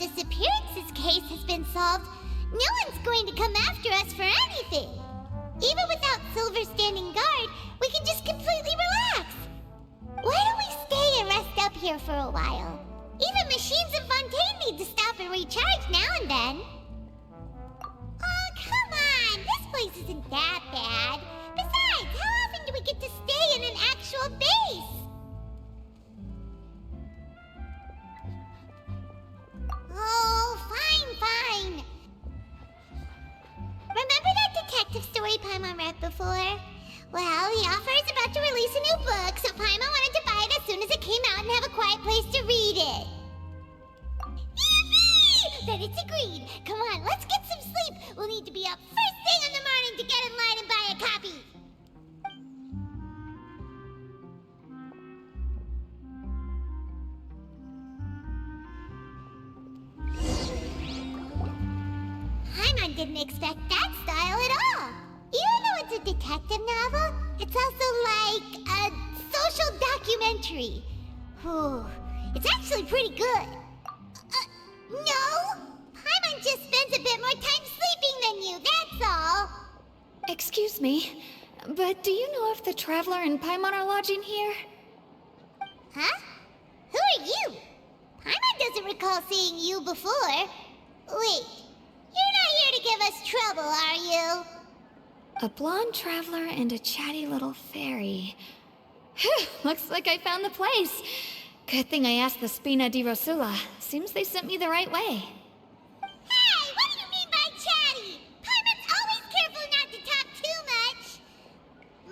disappearances case has been solved, no one's going to come after us for anything. Even without Silver standing guard, we can just completely relax. Why don't we stay and rest up here for a while? Even machines in Fontaine need to stop and recharge now and then. Oh, come on! This place isn't that bad. Besides, how often do we get to stay in an actual base? Oh, fine. Remember that detective story Paimon read before? Well, the author is about to release a new book, so Paimon wanted to buy it as soon as it came out and have a quiet place to read it. Yippee! Then it's agreed. Come on, let's get some sleep. We'll need to be up first thing in the morning to get in line and buy a copy. Paimon didn't expect that style at all. Even though it's a detective novel, it's also like a social documentary. Whew, it's actually pretty good. No! Paimon just spends a bit more time sleeping than you, that's all. Excuse me, but do you know if the Traveler and Paimon are lodging here? Huh? Who are you? Paimon doesn't recall seeing you before. Wait, you're not here to give us trouble, are you? A blonde traveler and a chatty little fairy. Phew, looks like I found the place. Good thing I asked the Spina di Rosula. Seems they sent me the right way. Hey, what do you mean by chatty? Paimon's always careful not to talk too much.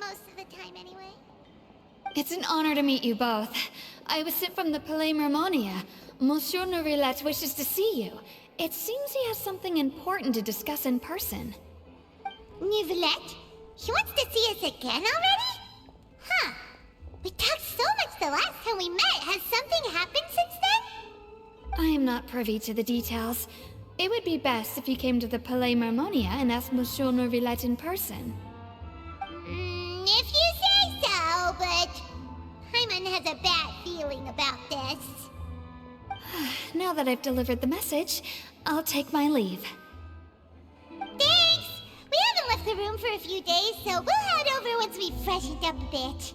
Most of the time, anyway. It's an honor to meet you both. I was sent from the Palais Mermonia. Monsieur Norilette wishes to see you. It seems he has something important to discuss in person. Nouvellette? He wants to see us again already? Huh. We talked so much the last time we met. Has something happened since then? I am not privy to the details. It would be best if you came to the Palais Mermonia and asked Monsieur Norilette in person. If you say so, but Paimon has a bad feeling about this. Now that I've delivered the message, I'll take my leave. Thanks! We haven't left the room for a few days, so we'll head over once we've freshened up a bit.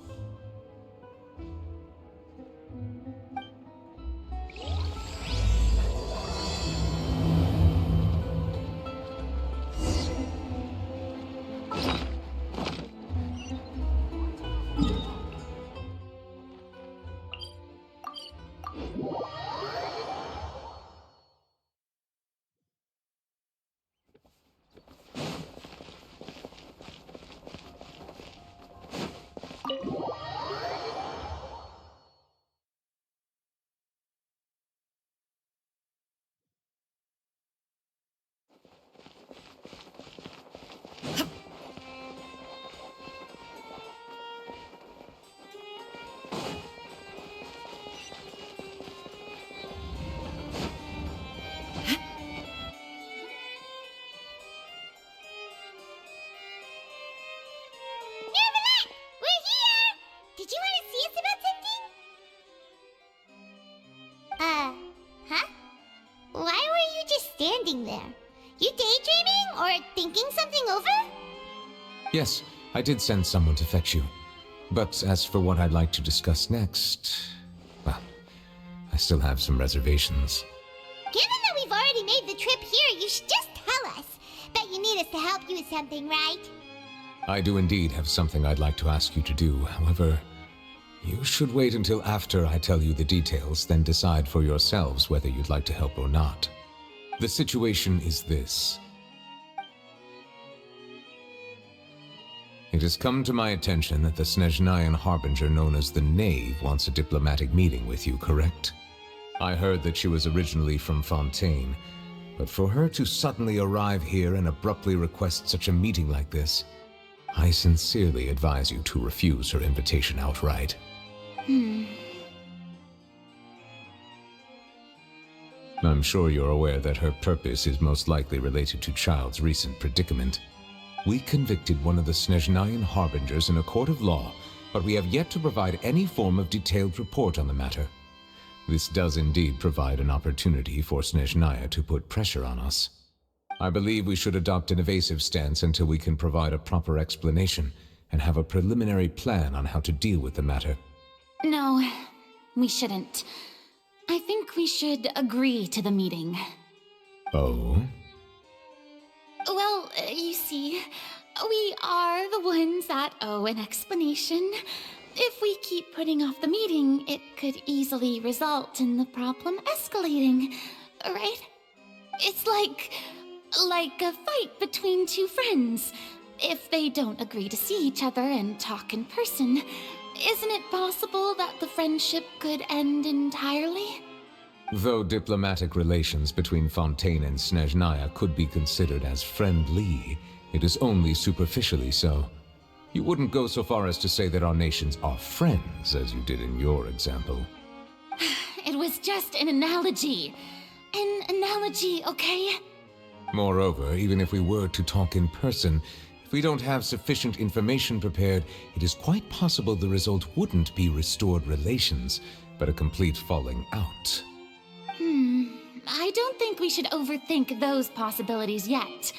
Standing there. You daydreaming or thinking something over? Yes, I did send someone to fetch you. But as for what I'd like to discuss next, well, I still have some reservations. Given that we've already made the trip here, you should just tell us. Bet you need us to help you with something, right? I do indeed have something I'd like to ask you to do. However, you should wait until after I tell you the details, then decide for yourselves whether you'd like to help or not. The situation is this. It has come to my attention that the Snezhnayan Harbinger known as the Knave wants a diplomatic meeting with you, correct? I heard that she was originally from Fontaine, but for her to suddenly arrive here and abruptly request such a meeting like this, I sincerely advise you to refuse her invitation outright. I'm sure you're aware that her purpose is most likely related to Child's recent predicament. We convicted one of the Snezhnayan Harbingers in a court of law, but we have yet to provide any form of detailed report on the matter. This does indeed provide an opportunity for Snezhnaya to put pressure on us. I believe we should adopt an evasive stance until we can provide a proper explanation and have a preliminary plan on how to deal with the matter. No, we shouldn't. I think we should agree to the meeting. Oh? Well, you see, we are the ones that owe an explanation. If we keep putting off the meeting, it could easily result in the problem escalating, right? It's like a fight between two friends. If they don't agree to see each other and talk in person, isn't it possible that the friendship could end entirely? Though diplomatic relations between Fontaine and Snezhnaya could be considered as friendly, it is only superficially so. You wouldn't go so far as to say that our nations are friends, as you did in your example. It was just an analogy. An analogy, okay? Moreover, even if we were to talk in person, if we don't have sufficient information prepared, it is quite possible the result wouldn't be restored relations, but a complete falling out. I don't think we should overthink those possibilities yet.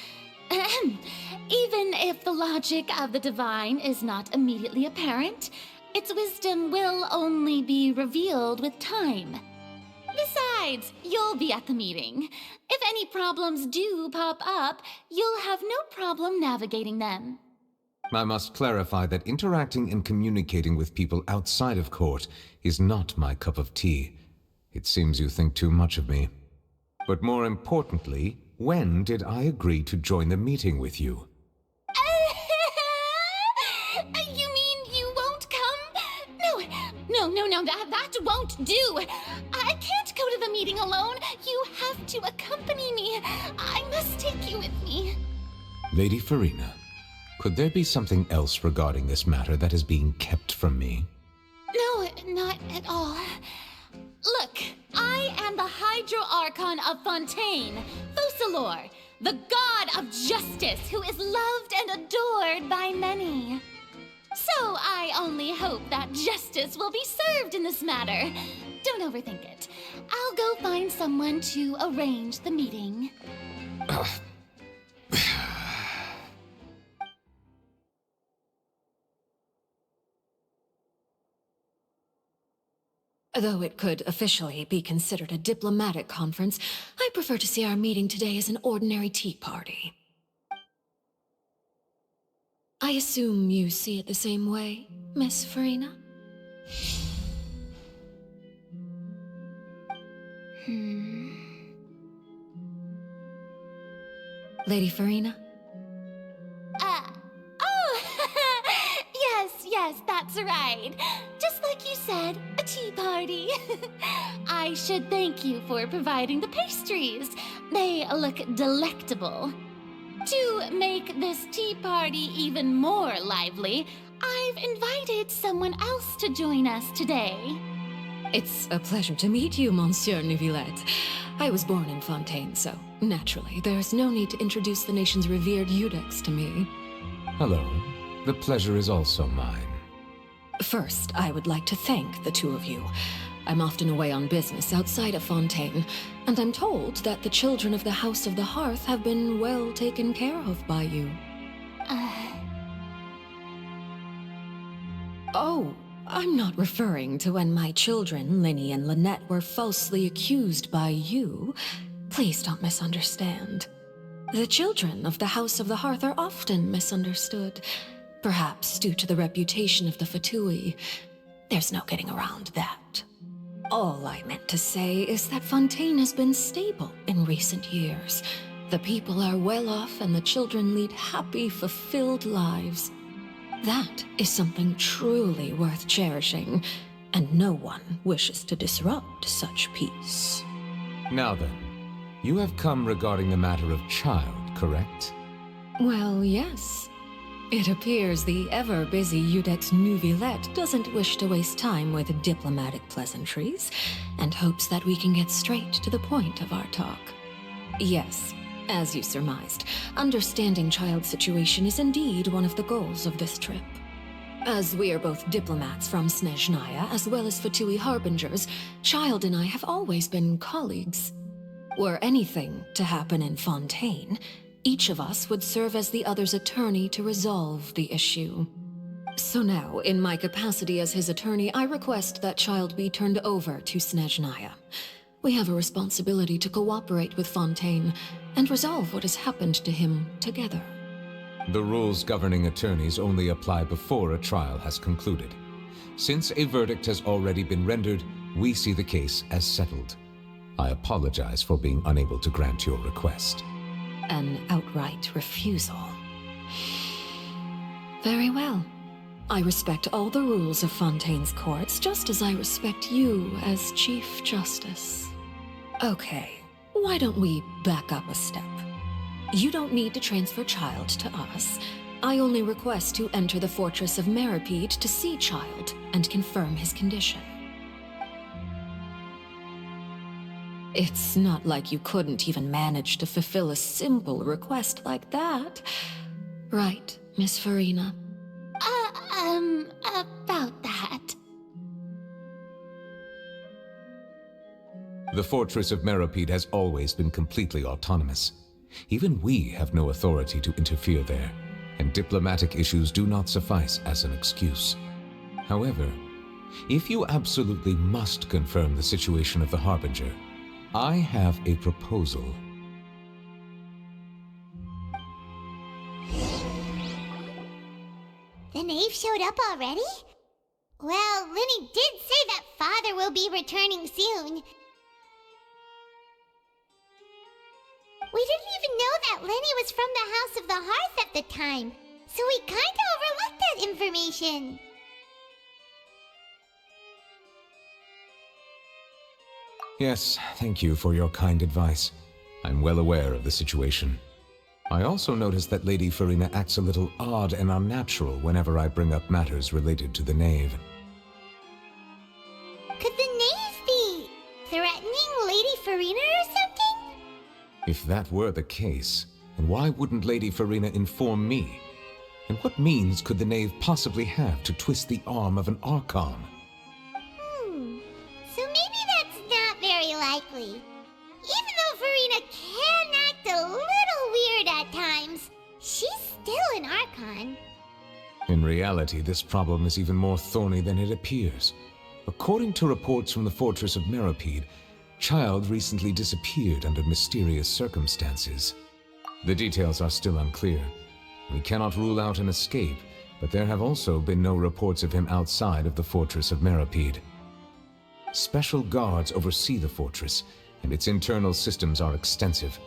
Even if the logic of the divine is not immediately apparent, its wisdom will only be revealed with time. Besides, you'll be at the meeting. If any problems do pop up, you'll have no problem navigating them. I must clarify that interacting and communicating with people outside of court is not my cup of tea. It seems you think too much of me. But more importantly, when did I agree to join the meeting with you? You mean you won't come? No, that won't do. I can't go to the meeting alone. You have to accompany me. I must take you with me. Lady Farina, could there be something else regarding this matter that is being kept from me? No, not at all. Look, I am the Hydro Archon of Fontaine, Focalor, the god of justice who is loved and adored by many. So I only hope that justice will be served in this matter. Don't overthink it. I'll go find someone to arrange the meeting. Though it could officially be considered a diplomatic conference, I prefer to see our meeting today as an ordinary tea party. I assume you see it the same way, Miss Farina? Lady Farina? Yes, that's right. Just like you said, a tea party. I should thank you for providing the pastries. They look delectable. To make this tea party even more lively, I've invited someone else to join us today. It's a pleasure to meet you, Monsieur Neuvillette. I was born in Fontaine, so naturally, there's no need to introduce the nation's revered Eudex to me. Hello. The pleasure is also mine. First, I would like to thank the two of you. I'm often away on business outside of Fontaine, and I'm told that the children of the House of the Hearth have been well taken care of by you. Oh, I'm not referring to when my children, Linny and Lynette, were falsely accused by you. Please don't misunderstand. The children of the House of the Hearth are often misunderstood. Perhaps due to the reputation of the Fatui. There's no getting around that. All I meant to say is that Fontaine has been stable in recent years. The people are well off and the children lead happy, fulfilled lives. That is something truly worth cherishing, and no one wishes to disrupt such peace. Now then, you have come regarding the matter of child, correct? Well, yes. It appears the ever-busy Eudex Neuvillette doesn't wish to waste time with diplomatic pleasantries, and hopes that we can get straight to the point of our talk. Yes, as you surmised, understanding child's situation is indeed one of the goals of this trip. As we are both diplomats from Snezhnaya, as well as Fatui Harbingers, Child and I have always been colleagues. Were anything to happen in Fontaine, each of us would serve as the other's attorney to resolve the issue. So now, in my capacity as his attorney, I request that Child be turned over to Snezhnaya. We have a responsibility to cooperate with Fontaine and resolve what has happened to him together. The rules governing attorneys only apply before a trial has concluded. Since a verdict has already been rendered, we see the case as settled. I apologize for being unable to grant your request. An outright refusal. Very well. I respect all the rules of Fontaine's courts, just as I respect you as Chief Justice. Okay, why don't we back up a step? You don't need to transfer Child to us. I only request to enter the Fortress of Meripede to see Child and confirm his condition. It's not like you couldn't even manage to fulfill a simple request like that. Right, Miss Farina? About that. The Fortress of Meripede has always been completely autonomous. Even we have no authority to interfere there, and diplomatic issues do not suffice as an excuse. However, if you absolutely must confirm the situation of the Harbinger, I have a proposal. The knave showed up already? Well, Linny did say that Father will be returning soon. We didn't even know that Lenny was from the House of the Hearth at the time, so we kinda overlooked that information. Yes, thank you for your kind advice. I'm well aware of the situation. I also noticed that Lady Farina acts a little odd and unnatural whenever I bring up matters related to the knave. Could the knave be threatening Lady Farina or something? If that were the case, then why wouldn't Lady Farina inform me? And what means could the knave possibly have to twist the arm of an Archon? So maybe that's not very likely. Even though Farina can act a little weird at times, she's still an Archon. In reality, this problem is even more thorny than it appears. According to reports from the Fortress of Meripede, Child recently disappeared under mysterious circumstances. The details are still unclear. We cannot rule out an escape, but there have also been no reports of him outside of the Fortress of Meripede. Special guards oversee the fortress, and its internal systems are extensive.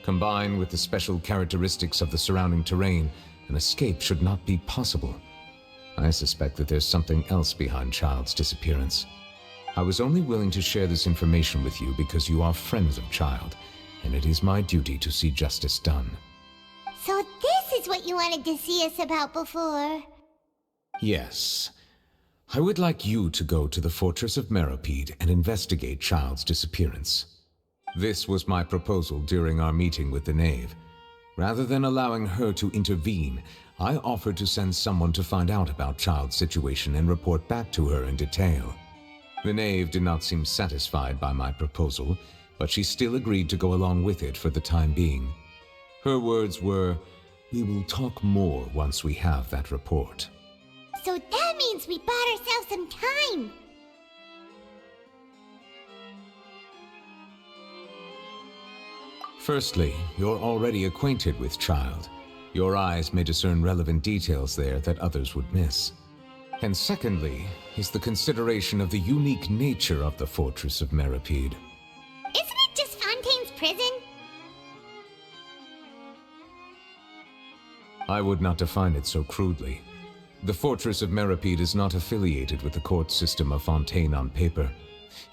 Combined with the special characteristics of the surrounding terrain, an escape should not be possible. I suspect that there's something else behind Child's disappearance. I was only willing to share this information with you because you are friends of Child, and it is my duty to see justice done. So this is what you wanted to see us about before. Yes. I would like you to go to the Fortress of Meripede and investigate Child's disappearance. This was my proposal during our meeting with the knave. Rather than allowing her to intervene, I offered to send someone to find out about Child's situation and report back to her in detail. The knave did not seem satisfied by my proposal, but she still agreed to go along with it for the time being. Her words were, "We will talk more once we have that report." So that means we bought ourselves some time. Firstly, you're already acquainted with Child. Your eyes may discern relevant details there that others would miss. And secondly, is the consideration of the unique nature of the Fortress of Meripede. Isn't it just Fontaine's prison? I would not define it so crudely. The Fortress of Meripede is not affiliated with the court system of Fontaine on paper.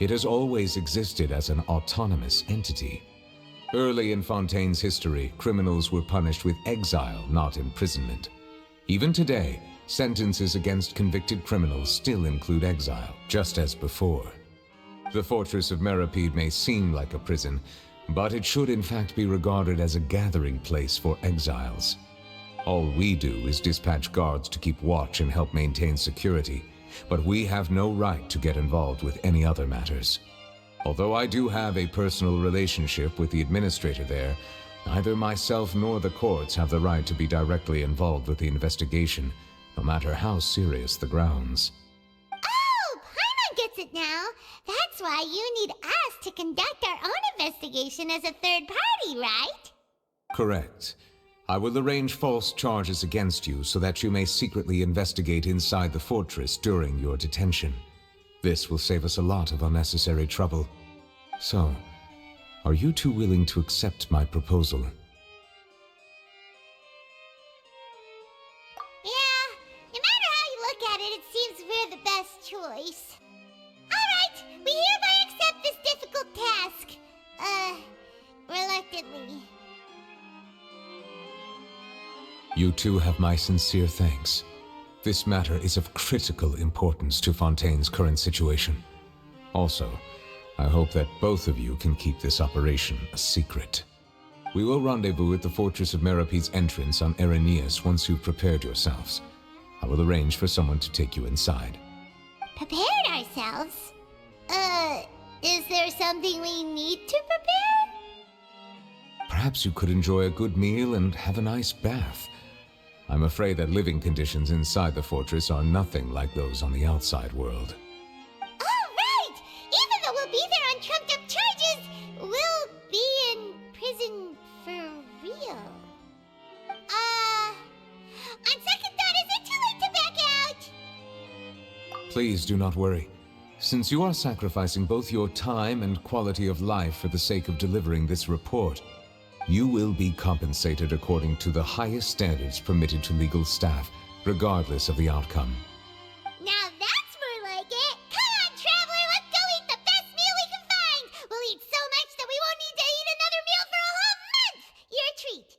It has always existed as an autonomous entity. Early in Fontaine's history, criminals were punished with exile, not imprisonment. Even today, sentences against convicted criminals still include exile, just as before. The Fortress of Meripede may seem like a prison, but it should in fact be regarded as a gathering place for exiles. All we do is dispatch guards to keep watch and help maintain security, but we have no right to get involved with any other matters. Although I do have a personal relationship with the administrator there, neither myself nor the courts have the right to be directly involved with the investigation, no matter how serious the grounds. Oh, Paimon gets it now. That's why you need us to conduct our own investigation as a third party, right? Correct. I will arrange false charges against you so that you may secretly investigate inside the fortress during your detention. This will save us a lot of unnecessary trouble. So, are you two willing to accept my proposal? Yeah, no matter how you look at it, it seems we're the best choice. Alright, we hereby accept this difficult task. Reluctantly. You two have my sincere thanks. This matter is of critical importance to Fontaine's current situation. Also, I hope that both of you can keep this operation a secret. We will rendezvous at the Fortress of Merope's entrance on Erinius once you've prepared yourselves. I will arrange for someone to take you inside. Prepared ourselves? Is there something we need to prepare? Perhaps you could enjoy a good meal and have a nice bath. I'm afraid that living conditions inside the fortress are nothing like those on the outside world. Oh, right! Even though we'll be there on trumped-up charges, we'll be in prison for real. On second thought, is it too late to back out? Please do not worry. Since you are sacrificing both your time and quality of life for the sake of delivering this report, you will be compensated according to the highest standards permitted to legal staff, regardless of the outcome. Now that's more like it! Come on, Traveler, let's go eat the best meal we can find! We'll eat so much that we won't need to eat another meal for a whole month! Your treat!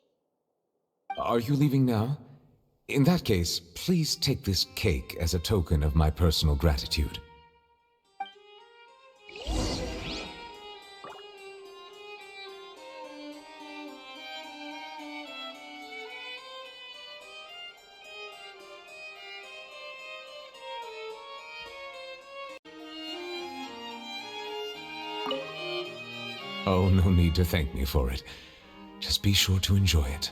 Are you leaving now? In that case, please take this cake as a token of my personal gratitude. Oh, no need to thank me for it. Just be sure to enjoy it.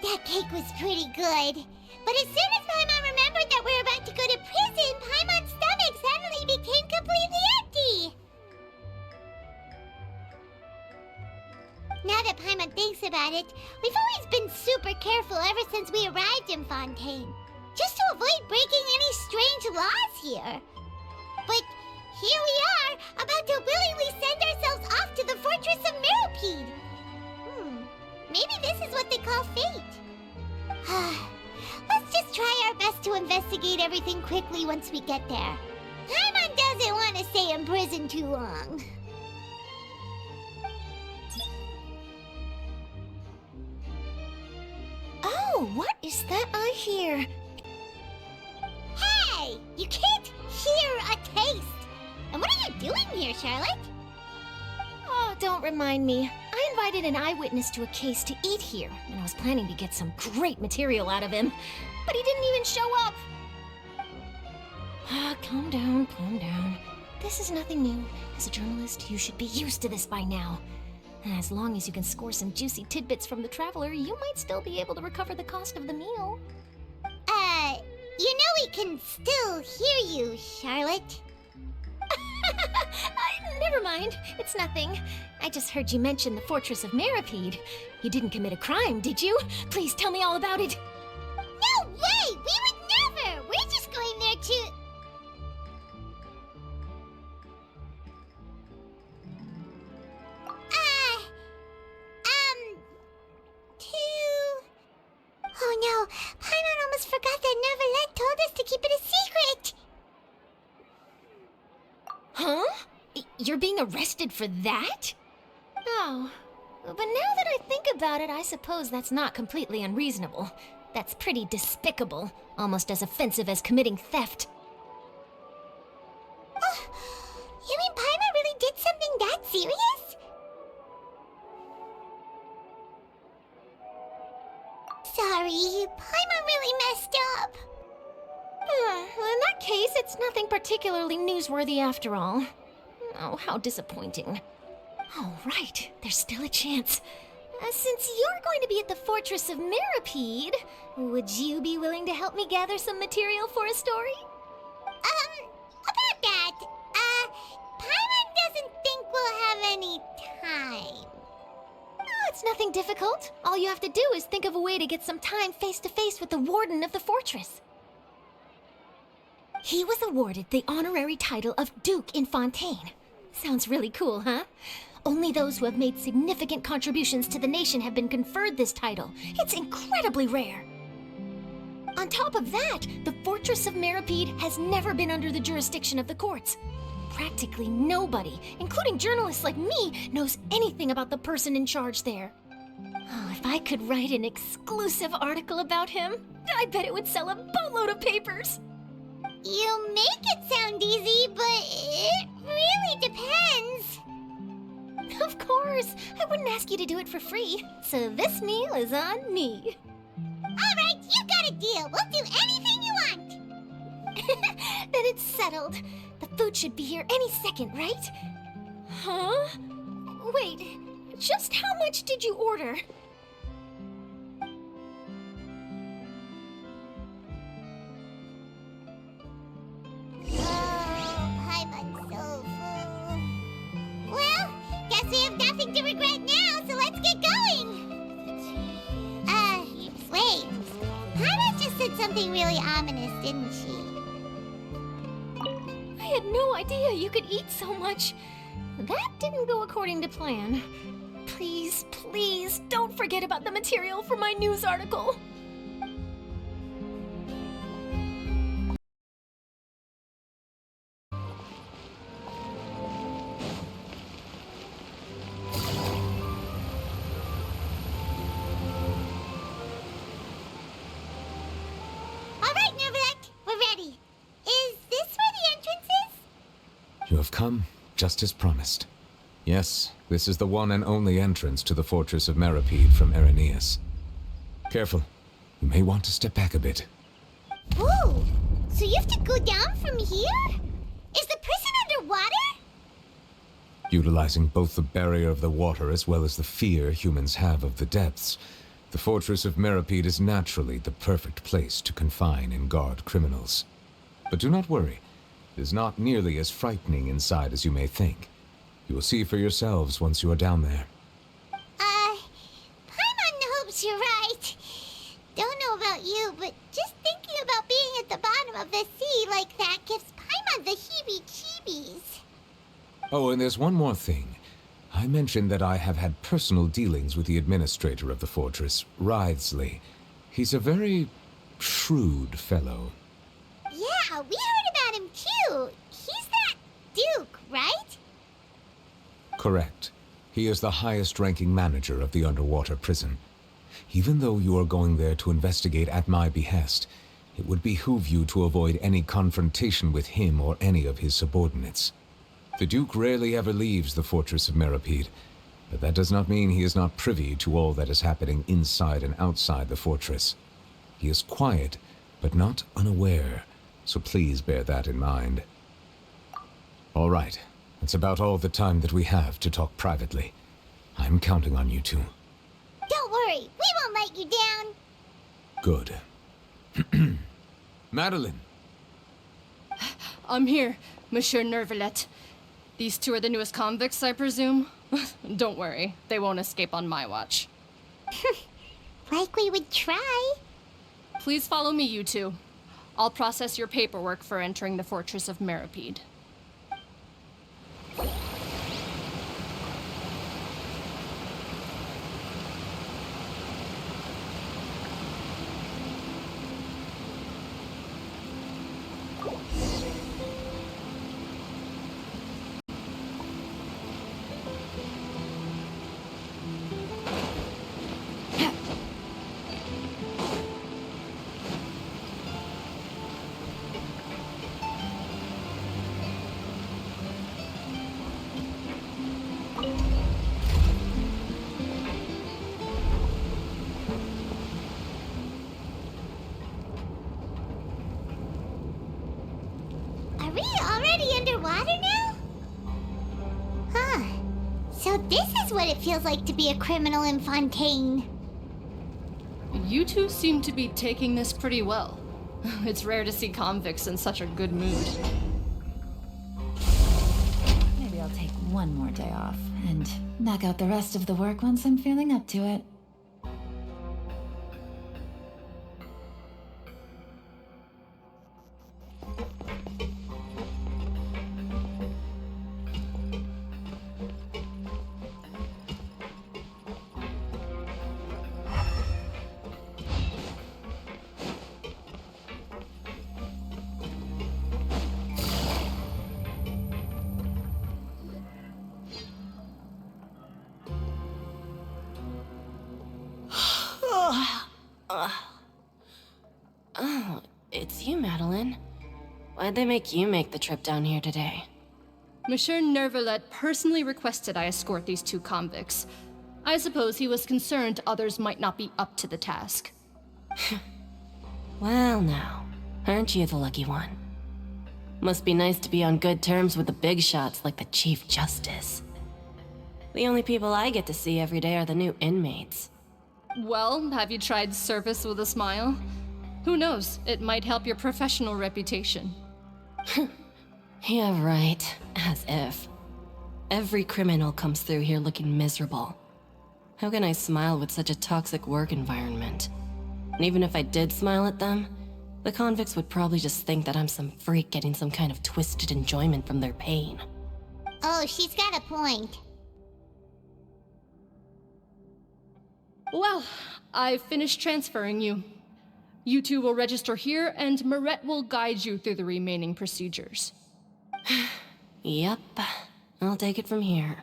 That cake was pretty good. But as soon as Paimon remembered that we were about to go to prison, Paimon's stomach suddenly became completely empty. Now that Paimon thinks about it, we've always been super careful ever since we arrived in Fontaine, just to avoid breaking any strange laws here. But here we are, about to willingly send ourselves off to the Fortress of Meropide. Maybe this is what they call fate. Let's just try our best to investigate everything quickly once we get there. Paimon doesn't want to stay in prison too long. Oh, what is that I hear? Hey! You can't hear a taste! And what are you doing here, Charlotte? Oh, don't remind me. I invited an eyewitness to a case to eat here, and I was planning to get some great material out of him. But he didn't even show up! Calm down, calm down. This is nothing new. As a journalist, you should be used to this by now. As long as you can score some juicy tidbits from the Traveler, you might still be able to recover the cost of the meal. You know we can still hear you, Charlotte. Never mind. It's nothing. I just heard you mention the Fortress of Meripede. You didn't commit a crime, did you? Please tell me all about it. No way! We would never! We're just going there to... Oh no, Paimon almost forgot that Neverlet told us to keep it a secret! Huh? You're being arrested for that? Oh. But now that I think about it, I suppose that's not completely unreasonable. That's pretty despicable, almost as offensive as committing theft. You mean Paimon really did something that serious? Sorry, Paimon really messed up. Well, in that case, it's nothing particularly newsworthy after all. Oh, how disappointing. Oh, right. There's still a chance. Since you're going to be at the Fortress of Meripede, would you be willing to help me gather some material for a story? About that, Paimon doesn't think we'll have any time. Oh, it's nothing difficult. All you have to do is think of a way to get some time face-to-face with the Warden of the Fortress. He was awarded the honorary title of Duke in Fontaine. Sounds really cool, huh? Only those who have made significant contributions to the nation have been conferred this title. It's incredibly rare. On top of that, the Fortress of Meripede has never been under the jurisdiction of the courts. Practically nobody, including journalists like me, knows anything about the person in charge there. Oh, if I could write an exclusive article about him, I bet it would sell a boatload of papers. You make it sound easy, but it really depends. Of course, I wouldn't ask you to do it for free, so this meal is on me. All right, you got a deal. We'll do anything you want. Then it's settled. The food should be here any second, right? Huh? Wait, just how much did you order? Paimon's so full. Well, guess we have nothing to regret now, so let's get going. Wait. Paimon just said something really ominous, didn't she? I had no idea you could eat so much. That didn't go according to plan. Please, please, don't forget about the material for my news article. All right, Neverlet, we're ready. Is this where the entrance is? You have come, just as promised. Yes, this is the one and only entrance to the Fortress of Meripede from Irenaeus. Careful. You may want to step back a bit. Whoa! So you have to go down from here? Is the prison underwater? Utilizing both the barrier of the water as well as the fear humans have of the depths, the Fortress of Meripede is naturally the perfect place to confine and guard criminals. But do not worry. It is not nearly as frightening inside as you may think. You will see for yourselves once you are down there. Paimon hopes you're right. Don't know about you, but just thinking about being at the bottom of the sea like that gives Paimon the heebie-jeebies. Oh, and there's one more thing. I mentioned that I have had personal dealings with the administrator of the fortress, Wriothesley. He's a very shrewd fellow. Yeah, we heard about him too. He's that Duke, right? Correct. He is the highest-ranking manager of the underwater prison. Even though you are going there to investigate at my behest, it would behoove you to avoid any confrontation with him or any of his subordinates. The Duke rarely ever leaves the Fortress of Meripede, but that does not mean he is not privy to all that is happening inside and outside the fortress. He is quiet, but not unaware, so please bear that in mind. All right, that's about all the time that we have to talk privately. I'm counting on you two. Don't worry, we won't let you down. Good. Madeline! I'm here, Monsieur Nervalet. These two are the newest convicts, I presume? Don't worry, they won't escape on my watch. Like we would try. Please follow me, you two. I'll process your paperwork for entering the Fortress of Meripede. Are we already underwater now? Huh. So this is what it feels like to be a criminal in Fontaine. You two seem to be taking this pretty well. It's rare to see convicts in such a good mood. Maybe I'll take one more day off and knock out the rest of the work once I'm feeling up to it. Oh, it's you, Madeline. Why'd they make you make the trip down here today? Monsieur Nervalet personally requested I escort these two convicts. I suppose he was concerned others might not be up to the task. Well now, aren't you the lucky one? Must be nice to be on good terms with the big shots like the Chief Justice. The only people I get to see every day are the new inmates. Well, have you tried service with a smile? Who knows, it might help your professional reputation. Yeah, right. As if. Every criminal comes through here looking miserable. How can I smile with such a toxic work environment? And even if I did smile at them, the convicts would probably just think that I'm some freak getting some kind of twisted enjoyment from their pain. Oh, she's got a point. Well, I've finished transferring you. You two will register here, and Marette will guide you through the remaining procedures. Yep, I'll take it from here.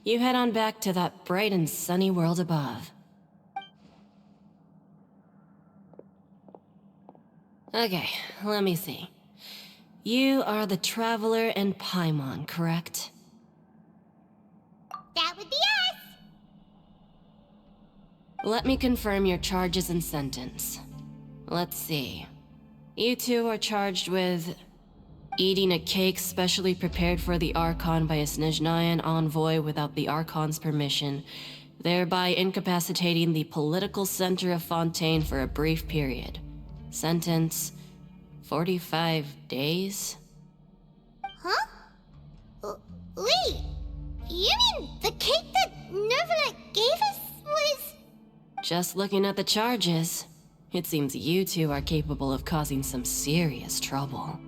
You head on back to that bright and sunny world above. Okay, let me see. You are the Traveler and Paimon, correct? That would be us. Let me confirm your charges and sentence. Let's see. You two are charged with eating a cake specially prepared for the Archon by a Snezhnayan envoy without the Archon's permission, thereby incapacitating the political center of Fontaine for a brief period. Sentence, 45 days? Huh? Wait, you mean the cake that Nervalet gave us was... Just looking at the charges, it seems you two are capable of causing some serious trouble.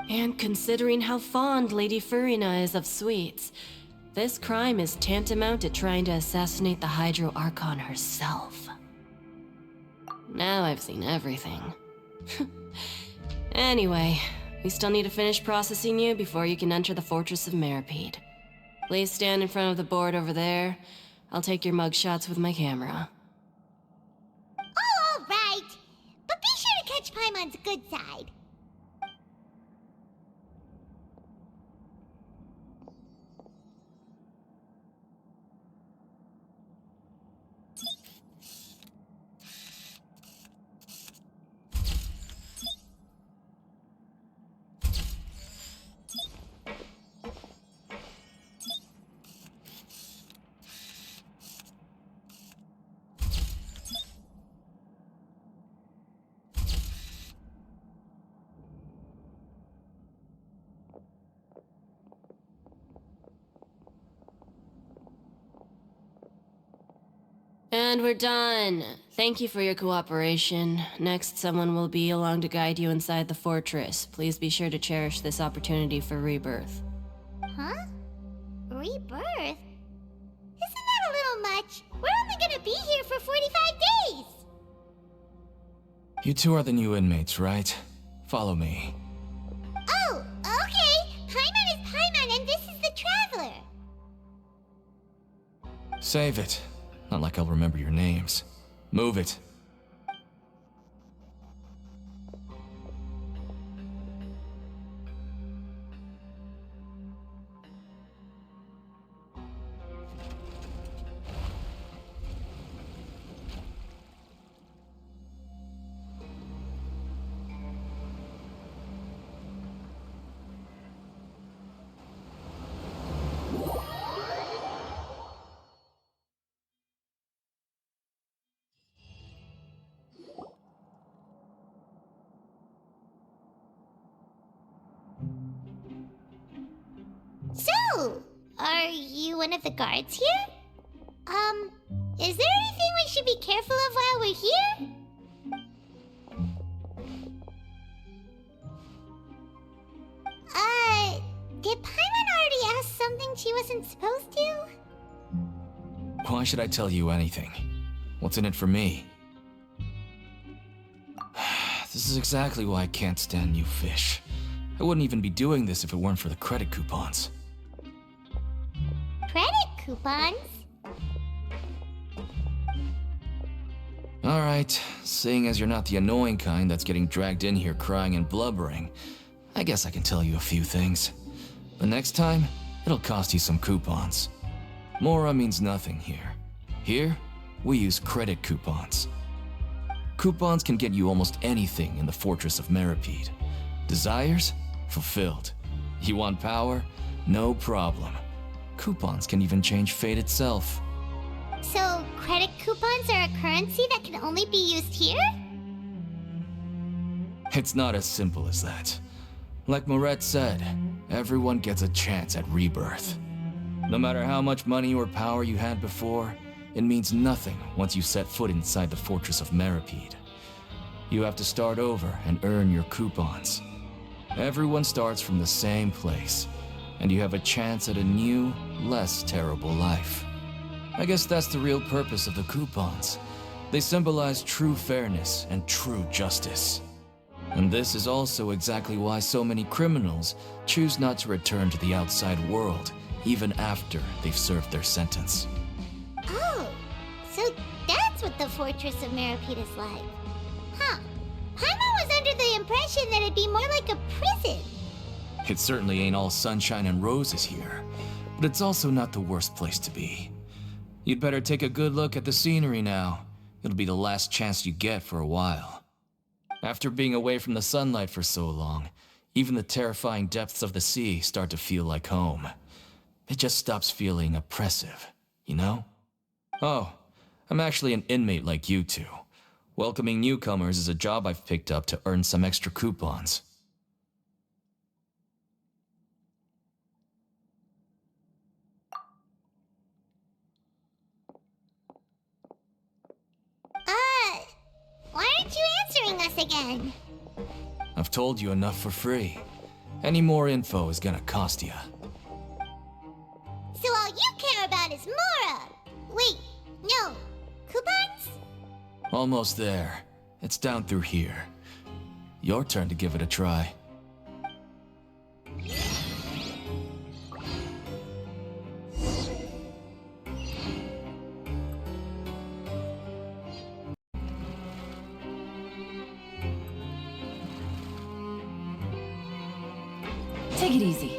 And considering how fond Lady Furina is of sweets, this crime is tantamount to trying to assassinate the Hydro Archon herself. Now I've seen everything. Anyway, we still need to finish processing you before you can enter the Fortress of Meripede. Please stand in front of the board over there. I'll take your mugshots with my camera. Oh, all right. But be sure to catch Paimon's good side. And we're done. Thank you for your cooperation. Next, someone will be along to guide you inside the fortress. Please be sure to cherish this opportunity for rebirth. Huh? Rebirth? Isn't that a little much? We're only gonna be here for 45 days! You two are the new inmates, right? Follow me. Oh, okay! Paimon is Paimon and this is the Traveler! Save it. Not like I'll remember your names. Move it. So, are you one of the guards here? Is there anything we should be careful of while we're here? Did Paimon already ask something she wasn't supposed to? Why should I tell you anything? What's in it for me? This is exactly why I can't stand you fish. I wouldn't even be doing this if it weren't for the credit coupons. Credit coupons? Alright, seeing as you're not the annoying kind that's getting dragged in here crying and blubbering, I guess I can tell you a few things. But next time, it'll cost you some coupons. Mora means nothing here. Here, we use credit coupons. Coupons can get you almost anything in the Fortress of Meripede. Desires? Fulfilled. You want power? No problem. Coupons can even change fate itself. So, credit coupons are a currency that can only be used here? It's not as simple as that. Like Moret said, everyone gets a chance at rebirth. No matter how much money or power you had before, it means nothing once you set foot inside the Fortress of Meripede. You have to start over and earn your coupons. Everyone starts from the same place, and you have a chance at a new, less terrible life. I guess that's the real purpose of the coupons. They symbolize true fairness and true justice. And this is also exactly why so many criminals choose not to return to the outside world, even after they've served their sentence. Oh, so that's what the Fortress of Meripede is like. Huh. Paimon was under the impression that it'd be more like a prison. It certainly ain't all sunshine and roses here, but it's also not the worst place to be. You'd better take a good look at the scenery now. It'll be the last chance you get for a while. After being away from the sunlight for so long, even the terrifying depths of the sea start to feel like home. It just stops feeling oppressive, you know? Oh, I'm actually an inmate like you two. Welcoming newcomers is a job I've picked up to earn some extra coupons. Why aren't you answering us again? I've told you enough for free. Any more info is gonna cost you. So all you care about is Mora! Wait, no. Coupons? Almost there. It's down through here. Your turn to give it a try. Take it easy.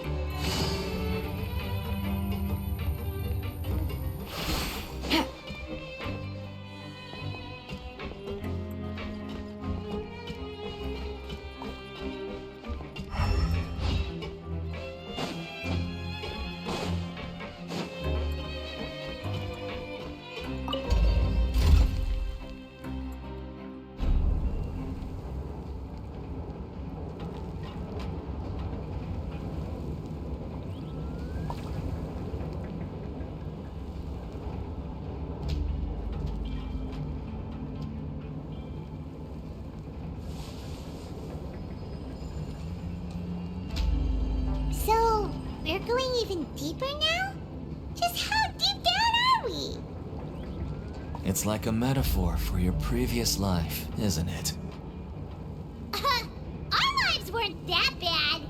going even deeper now? Just how deep down are we? It's like a metaphor for your previous life, isn't it? Our lives weren't that bad.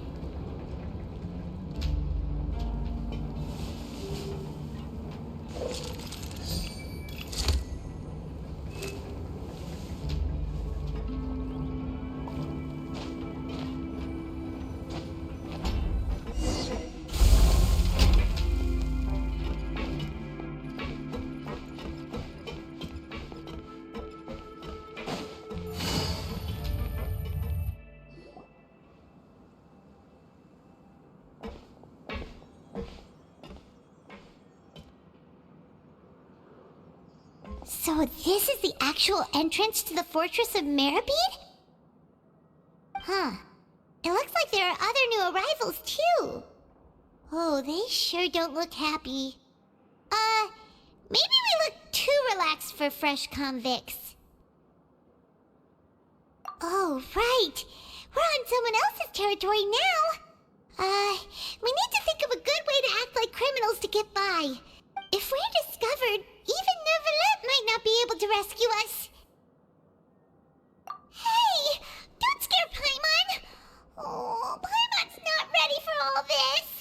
So this is the actual entrance to the Fortress of Meripede? Huh. It looks like there are other new arrivals, too. Oh, they sure don't look happy. Maybe we look too relaxed for fresh convicts. Oh, right. We're on someone else's territory now. We need to think of a good way to act like criminals to get by. If we're discovered, even Neuvillette might not be able to rescue us. Hey! Don't scare Paimon! Oh, Paimon's not ready for all this!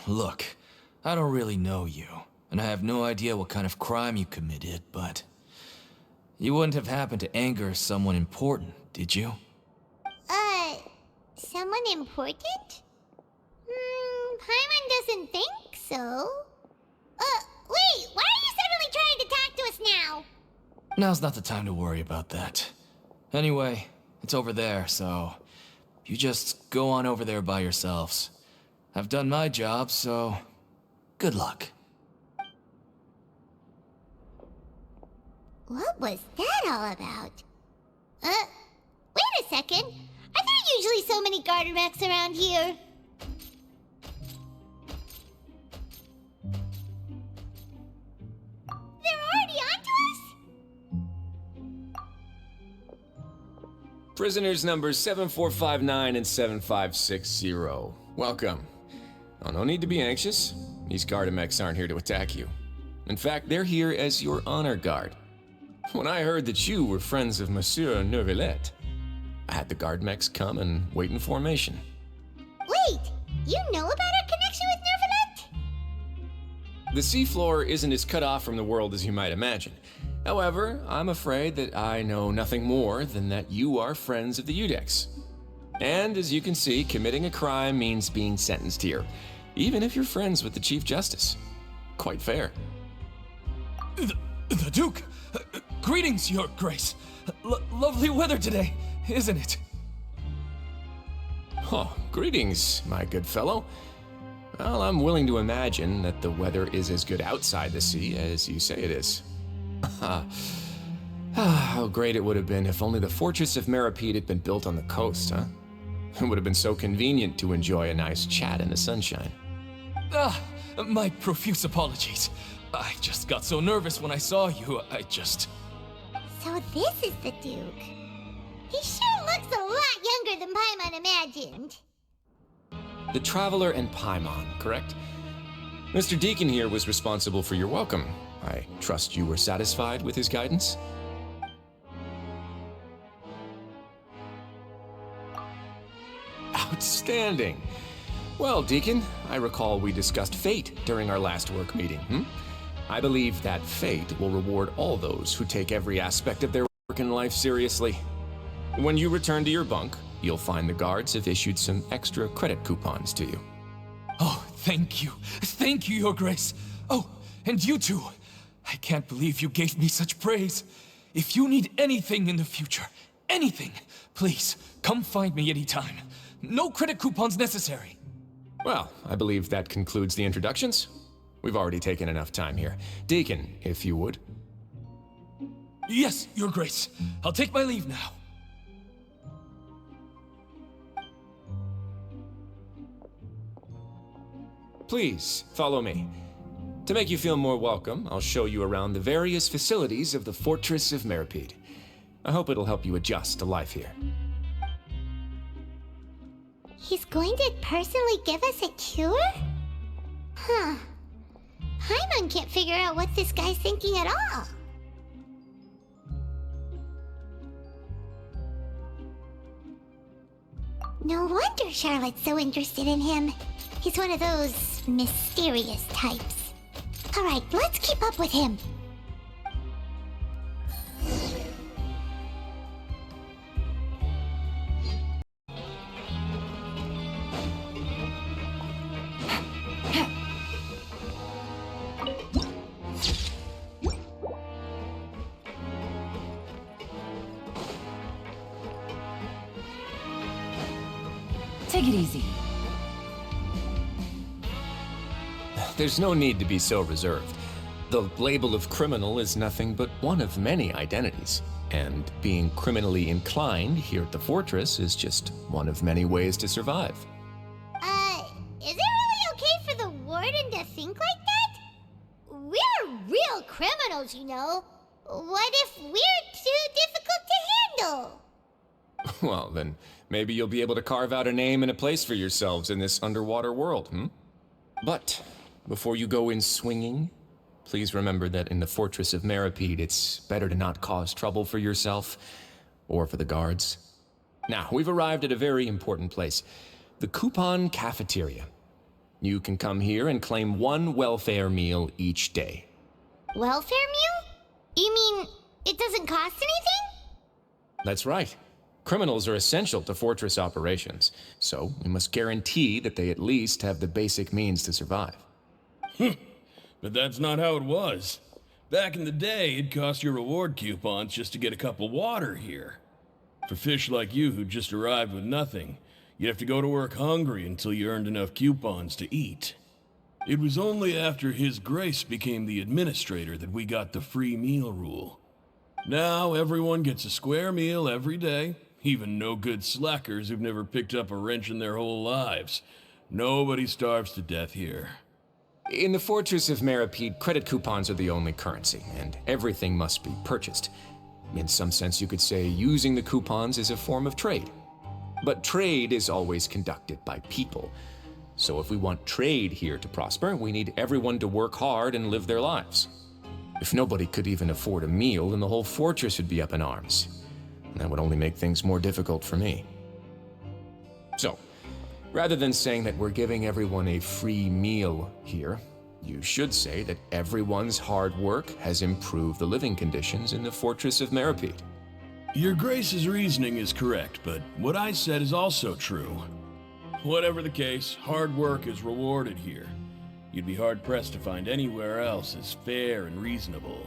Look, I don't really know you, and I have no idea what kind of crime you committed, but... You wouldn't have happened to anger someone important, did you? Someone important? Paimon doesn't think so. Wait, why are you suddenly trying to talk to us now? Now's not the time to worry about that. Anyway, it's over there, so... You just go on over there by yourselves. I've done my job, so... Good luck. What was that all about? Wait a second. Are there usually so many garter mechs around here? They're already onto us? Prisoners numbers 7459 and 7560. Welcome. Oh, no need to be anxious. These Gardamex aren't here to attack you. In fact, they're here as your honor guard. When I heard that you were friends of Monsieur Neuvillette, I had the Gardamex come and wait in formation. Wait, you know about our connection with Neuvillette? The seafloor isn't as cut off from the world as you might imagine. However, I'm afraid that I know nothing more than that you are friends of the Udex. And as you can see, committing a crime means being sentenced here, even if you're friends with the Chief Justice. Quite fair. The Duke! Greetings, Your Grace. Lovely weather today, isn't it? Oh, greetings, my good fellow. Well, I'm willing to imagine that the weather is as good outside the sea as you say it is. How great it would have been if only the Fortress of Meripede had been built on the coast, huh? It would have been so convenient to enjoy a nice chat in the sunshine. My profuse apologies. I just got so nervous when I saw you, So this is the Duke. He sure looks a lot younger than Paimon imagined. The Traveler and Paimon, correct? Mr. Deacon here was responsible for your welcome. I trust you were satisfied with his guidance? Outstanding. Well, Deacon, I recall we discussed fate during our last work meeting, I believe that fate will reward all those who take every aspect of their work in life seriously. When you return to your bunk, you'll find the guards have issued some extra credit coupons to you. Oh, thank you. Thank you, Your Grace. Oh, and you too. I can't believe you gave me such praise. If you need anything in the future, anything, please, come find me anytime. No credit coupons necessary. Well, I believe that concludes the introductions. We've already taken enough time here. Deacon, if you would. Yes, Your Grace. I'll take my leave now. Please, follow me. To make you feel more welcome, I'll show you around the various facilities of the Fortress of Meripede. I hope it'll help you adjust to life here. He's going to personally give us a cure? Huh. Paimon can't figure out what this guy's thinking at all. No wonder Charlotte's so interested in him. He's one of those mysterious types. Alright, let's keep up with him. Take it easy. There's no need to be so reserved. The label of criminal is nothing but one of many identities. And being criminally inclined here at the fortress is just one of many ways to survive. Is it really okay for the warden to think like that? We're real criminals, you know. What if we're too difficult to handle? Well, then maybe you'll be able to carve out a name and a place for yourselves in this underwater world, But before you go in swinging, please remember that in the Fortress of Meripede, it's better to not cause trouble for yourself or for the guards. Now, we've arrived at a very important place, the Coupon Cafeteria. You can come here and claim one welfare meal each day. Welfare meal? You mean it doesn't cost anything? That's right. Criminals are essential to Fortress operations, so we must guarantee that they at least have the basic means to survive. But that's not how it was. Back in the day, it cost your reward coupons just to get a cup of water here. For fish like you who just arrived with nothing, you'd have to go to work hungry until you earned enough coupons to eat. It was only after His Grace became the administrator that we got the free meal rule. Now everyone gets a square meal every day, even no-good slackers who've never picked up a wrench in their whole lives. Nobody starves to death here. In the Fortress of Meripede, credit coupons are the only currency, and everything must be purchased. In some sense, you could say using the coupons is a form of trade. But trade is always conducted by people. So if we want trade here to prosper, we need everyone to work hard and live their lives. If nobody could even afford a meal, then the whole fortress would be up in arms. And that would only make things more difficult for me. So, rather than saying that we're giving everyone a free meal here, you should say that everyone's hard work has improved the living conditions in the Fortress of Meripede. Your Grace's reasoning is correct, but what I said is also true. Whatever the case, hard work is rewarded here. You'd be hard-pressed to find anywhere else as fair and reasonable.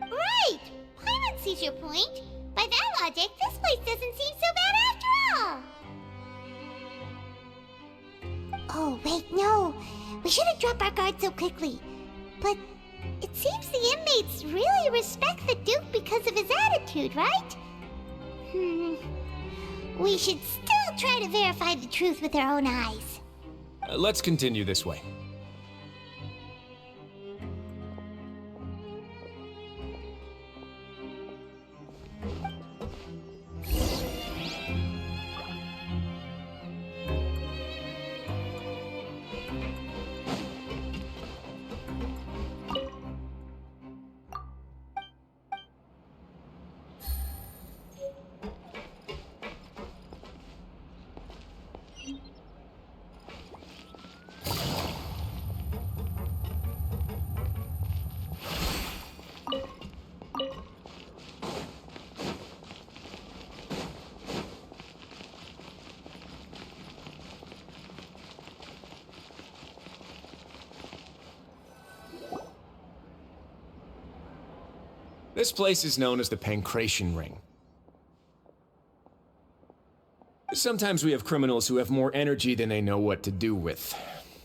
Right! Paimon sees your point. By that logic, this place doesn't seem so bad after all. Oh, wait, no. We shouldn't drop our guard so quickly. But it seems the inmates really respect the Duke because of his attitude, right? We should still try to verify the truth with our own eyes. Let's continue this way. This place is known as the Pancration Ring. Sometimes we have criminals who have more energy than they know what to do with.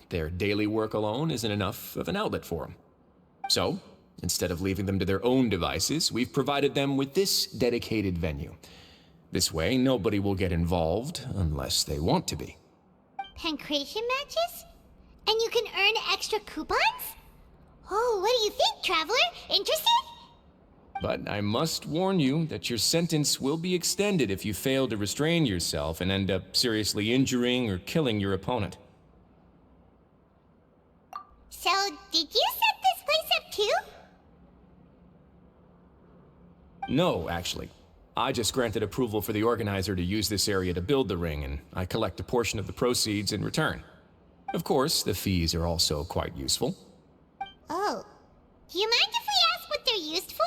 Their daily work alone isn't enough of an outlet for them. So, instead of leaving them to their own devices, we've provided them with this dedicated venue. This way, nobody will get involved unless they want to be. Pancration matches? And you can earn extra coupons? Oh, what do you think, Traveler? Interested? But I must warn you that your sentence will be extended if you fail to restrain yourself and end up seriously injuring or killing your opponent. So, did you set this place up too? No, actually. I just granted approval for the organizer to use this area to build the ring, and I collect a portion of the proceeds in return. Of course, the fees are also quite useful. Oh. Do you mind if we ask what they're used for?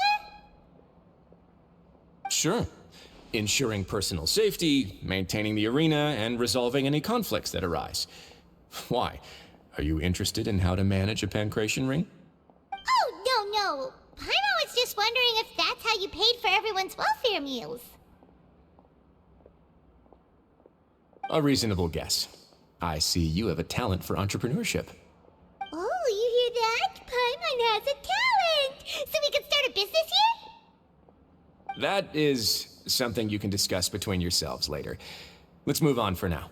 Sure. Ensuring personal safety, maintaining the arena, and resolving any conflicts that arise. Why? Are you interested in how to manage a pancration ring? Oh, no. Paimon was just wondering if that's how you paid for everyone's welfare meals. A reasonable guess. I see you have a talent for entrepreneurship. Oh, you hear that? Paimon has a talent! So we can start a business here? That is something you can discuss between yourselves later. Let's move on for now.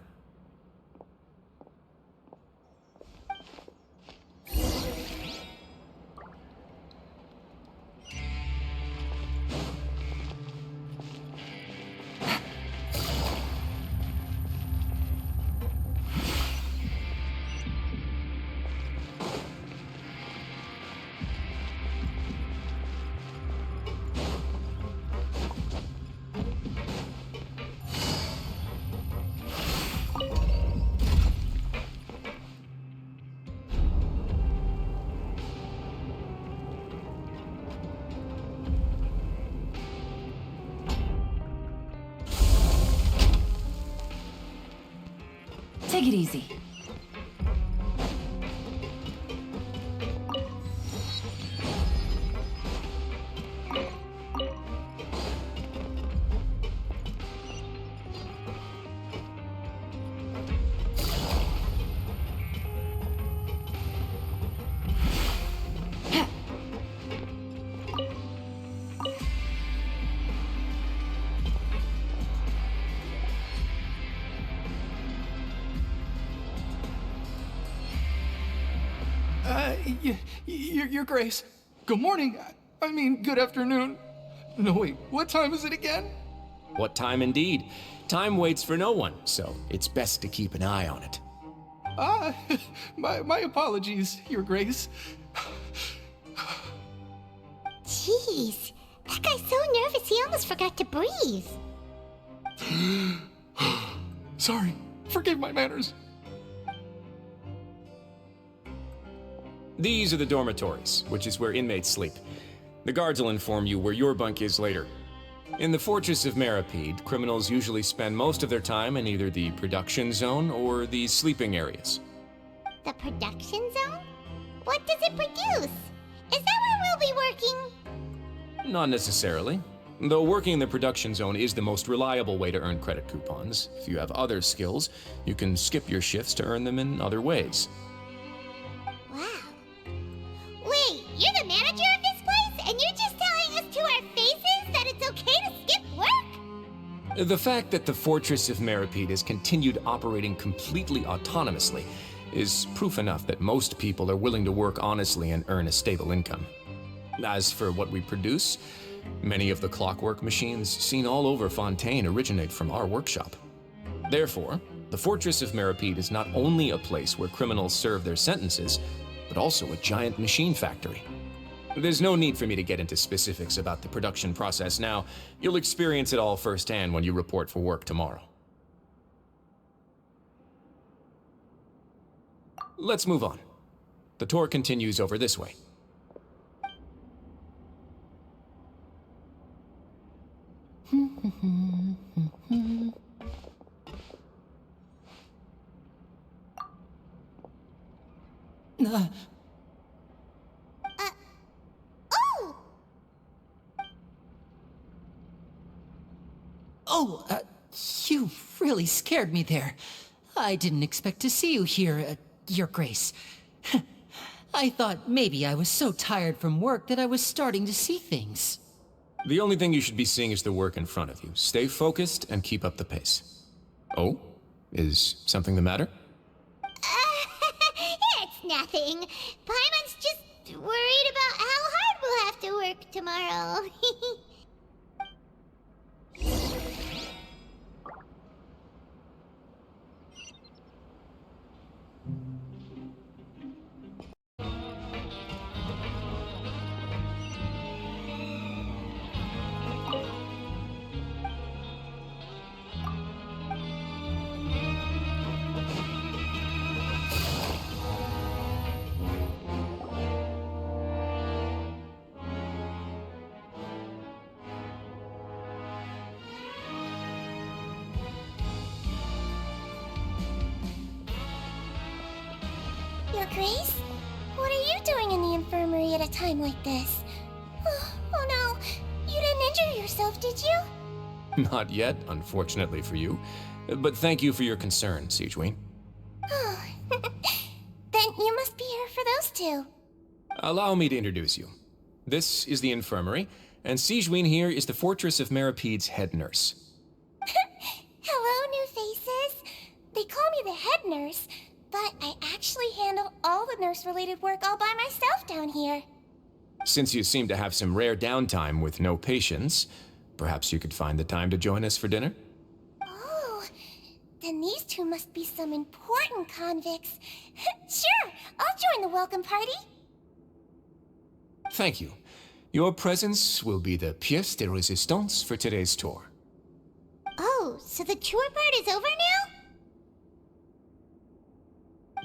Take it easy. Your Grace. Good morning. I mean, good afternoon. No, wait, what time is it again? What time indeed? Time waits for no one, so it's best to keep an eye on it. My apologies, Your Grace. Jeez, that guy's so nervous he almost forgot to breathe. Sorry, forgive my manners. These are the dormitories, which is where inmates sleep. The guards will inform you where your bunk is later. In the Fortress of Meripede, criminals usually spend most of their time in either the production zone or the sleeping areas. The production zone? What does it produce? Is that where we'll be working? Not necessarily. Though working in the production zone is the most reliable way to earn credit coupons, if you have other skills, you can skip your shifts to earn them in other ways. Wow. Wait, you're the manager of this place, and you're just telling us to our faces that it's okay to skip work? The fact that the Fortress of Meripede has continued operating completely autonomously is proof enough that most people are willing to work honestly and earn a stable income. As for what we produce, many of the clockwork machines seen all over Fontaine originate from our workshop. Therefore, the Fortress of Meripede is not only a place where criminals serve their sentences, but also a giant machine factory. There's no need for me to get into specifics about the production process now. You'll experience it all firsthand when you report for work tomorrow. Let's move on. The tour continues over this way. You really scared me there. I didn't expect to see you here, Your Grace. I thought maybe I was so tired from work that I was starting to see things. The only thing you should be seeing is the work in front of you. Stay focused and keep up the pace. Oh? Is something the matter? It's nothing. Paimon's just worried about how hard we'll have to work tomorrow. Your Grace? What are you doing in the infirmary at a time like this? Oh no, you didn't injure yourself, did you? Not yet, unfortunately for you. But thank you for your concern, Sigewin. Oh, then you must be here for those two. Allow me to introduce you. This is the infirmary, and Sigewin here is the Fortress of Meripede's head nurse. Hello, new faces. They call me the head nurse, but I actually handle all the nurse-related work all by myself down here. Since you seem to have some rare downtime with no patients, perhaps you could find the time to join us for dinner? Oh, then these two must be some important convicts. Sure, I'll join the welcome party. Thank you. Your presence will be the pièce de résistance for today's tour. Oh, so the tour part is over now?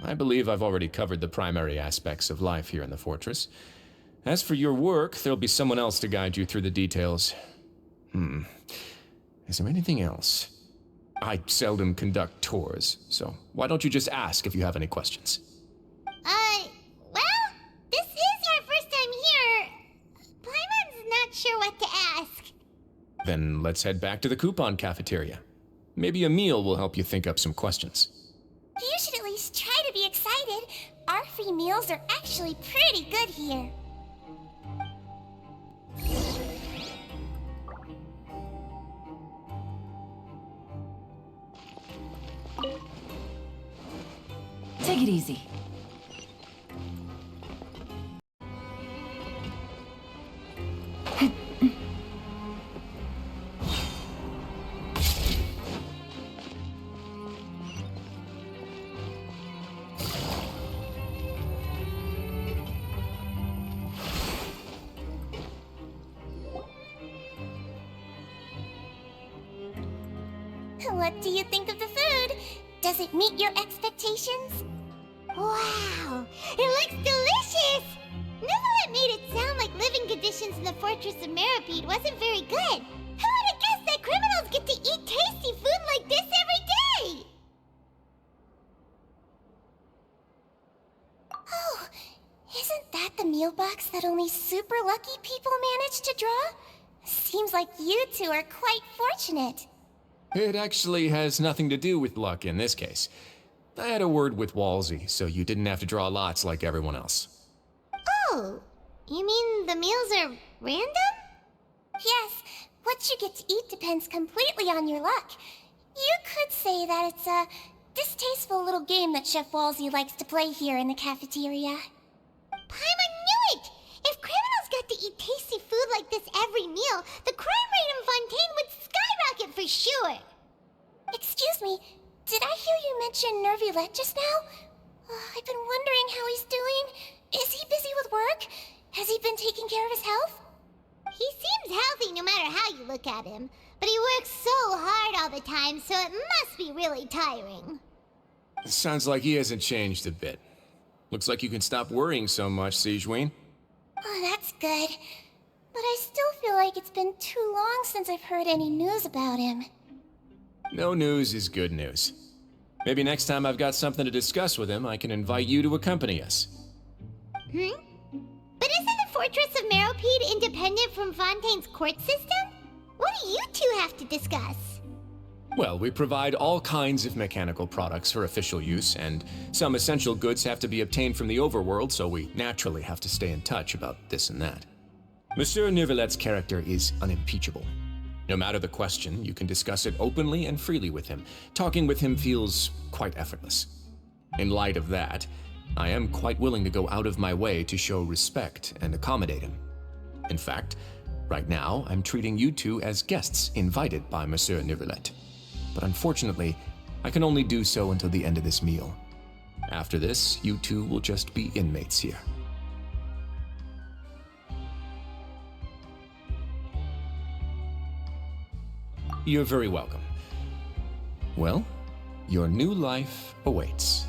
I believe I've already covered the primary aspects of life here in the fortress. As for your work, there'll be someone else to guide you through the details. Is there anything else? I seldom conduct tours, so why don't you just ask if you have any questions? Well, this is our first time here. Paimon's not sure what to ask. Then let's head back to the coupon cafeteria. Maybe a meal will help you think up some questions. You should at least try to be excited. Our free meals are actually pretty good here. Take it easy. What do you think of the food? Does it meet your expectations? Wow, it looks delicious! Neverlet made it sound like living conditions in the Fortress of Meripede wasn't very good. Who would have guessed that criminals get to eat tasty food like this every day? Oh, isn't that the meal box that only super lucky people manage to draw? Seems like you two are quite fortunate. It actually has nothing to do with luck in this case. I had a word with Walsey, so you didn't have to draw lots like everyone else. Oh, you mean the meals are random? Yes, what you get to eat depends completely on your luck. You could say that it's a distasteful little game that Chef Walsey likes to play here in the cafeteria. Paimon knew it! If criminals got to eat tasty food like this every meal, the crime rate in Fontaine would skyrocket for sure! Excuse me, did I hear you mention Nervulette just now? I've been wondering how he's doing. Is he busy with work? Has he been taking care of his health? He seems healthy no matter how you look at him, but he works so hard all the time, so it must be really tiring. Sounds like he hasn't changed a bit. Looks like you can stop worrying so much, Sigewin. Oh, that's good. But I still feel like it's been too long since I've heard any news about him. No news is good news. Maybe next time I've got something to discuss with him, I can invite you to accompany us. But isn't the Fortress of Meropede independent from Fontaine's court system? What do you two have to discuss? Well, we provide all kinds of mechanical products for official use, and some essential goods have to be obtained from the overworld, so we naturally have to stay in touch about this and that. Monsieur Nervulette's character is unimpeachable. No matter the question, you can discuss it openly and freely with him. Talking with him feels quite effortless. In light of that, I am quite willing to go out of my way to show respect and accommodate him. In fact, right now, I'm treating you two as guests invited by Monsieur Neuvillette. But unfortunately, I can only do so until the end of this meal. After this, you two will just be inmates here. You're very welcome. Well, your new life awaits.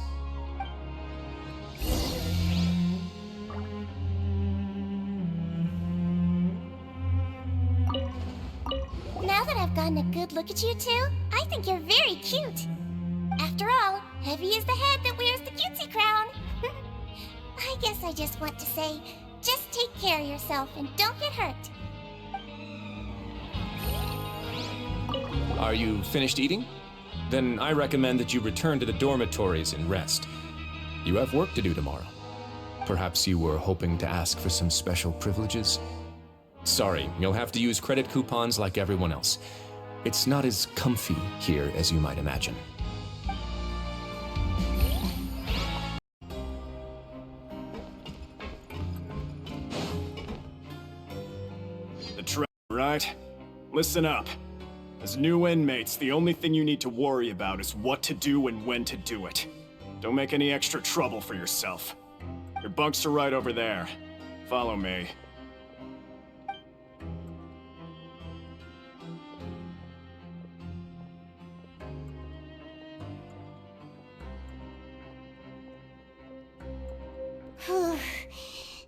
Now that I've gotten a good look at you two, I think you're very cute. After all, heavy is the head that wears the cutesy crown. I guess I just want to say, just take care of yourself and don't get hurt. Are you finished eating? Then I recommend that you return to the dormitories and rest. You have work to do tomorrow. Perhaps you were hoping to ask for some special privileges? Sorry, you'll have to use credit coupons like everyone else. It's not as comfy here as you might imagine. The trap, right? Listen up. As new inmates, the only thing you need to worry about is what to do and when to do it. Don't make any extra trouble for yourself. Your bunks are right over there. Follow me.